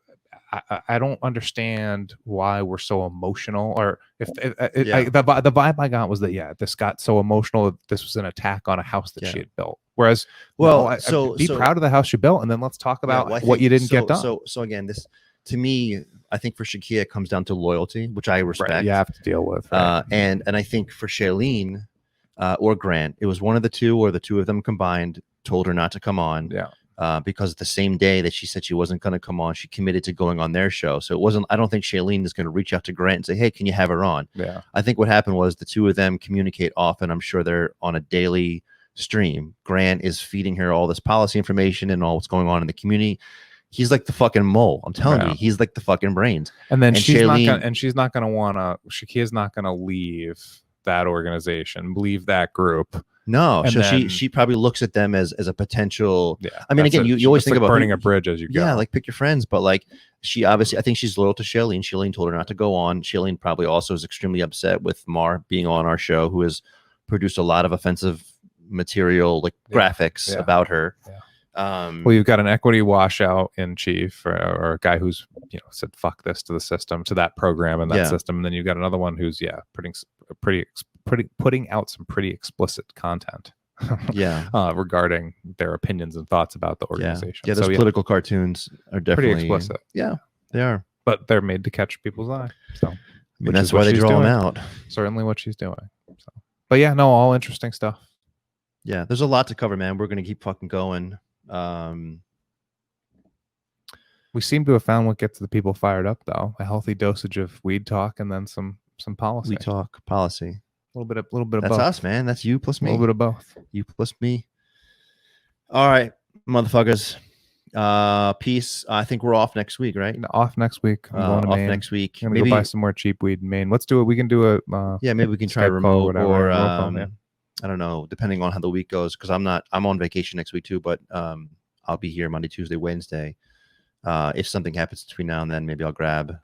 I don't understand why we're so emotional. Or the vibe I got was that this got so emotional that this was an attack on a house that she had built. Whereas, be proud of the house you built, and then let's talk about what you didn't get done. So again, this to me, I think for Shakia it comes down to loyalty, which I respect. Right, you have to deal with. Right? And I think for Shailene or Grant, it was one of the two, or the two of them combined, told her not to come on. Yeah. Because the same day that she said she wasn't going to come on, she committed to going on their show. So it wasn't. I don't think Shailene is going to reach out to Grant and say, "Hey, can you have her on?" Yeah. I think what happened was the two of them communicate often. I'm sure they're on a daily stream. Grant is feeding her all this policy information and all what's going on in the community. He's like the fucking mole. I'm telling you, he's like the fucking brains. And then she's not gonna wanna. Shakia's not gonna leave that organization, leave that group. No, so she probably looks at them as a potential. Yeah, I mean, again, you always think about burning a bridge as you go. Yeah, like pick your friends, but like she obviously, I think she's loyal to Shailene. Shailene told her not to go on. Shailene probably also is extremely upset with Mar being on our show, who has produced a lot of offensive material, like graphics about her. Yeah. Well, you've got an equity washout in chief, or a guy who's said fuck this to the system, to that program and that system, and then you've got another one who's putting out some pretty explicit content regarding their opinions and thoughts about the organization. Yeah, those political cartoons are definitely pretty explicit. Yeah, they are, but they're made to catch people's eye. So I mean, that's why they draw them out. Certainly what she's doing. So, but yeah, no, all interesting stuff. Yeah, there's a lot to cover, man. We're gonna keep fucking going. We seem to have found what gets the people fired up, though. A healthy dosage of weed talk and then some policy. We talk policy. A little bit of That's both. Us, man. That's you plus me. A little bit of both. You plus me. All right, motherfuckers. Peace. I think we're off next week, right? Off next week. I'm going to off Maine. next week. I'm gonna go buy some more cheap weed in Maine. Let's do it. We can do a maybe we can try remote or I don't know, depending on how the week goes, because I'm on vacation next week too, but I'll be here Monday, Tuesday, Wednesday. If something happens between now and then, maybe I'll grab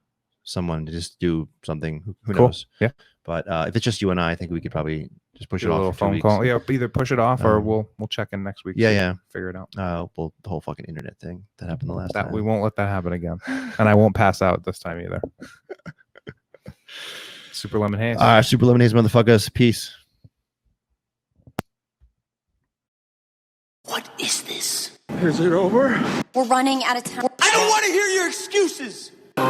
someone to just do something. Who knows? Yeah. But if it's just you and I think we could probably just push it off. A little phone call. Yeah, either push it off or we'll check in next week. Yeah. Figure it out. Well, the whole fucking internet thing that happened the last time. We won't let that happen again, and I won't pass out this time either. Super Lemon Haze. All right, Super Lemon Haze, motherfuckers. Peace. What is this? Is it over? We're running out of time. I don't want to hear your excuses. No,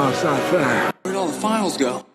it's not fair. Where'd all the files go?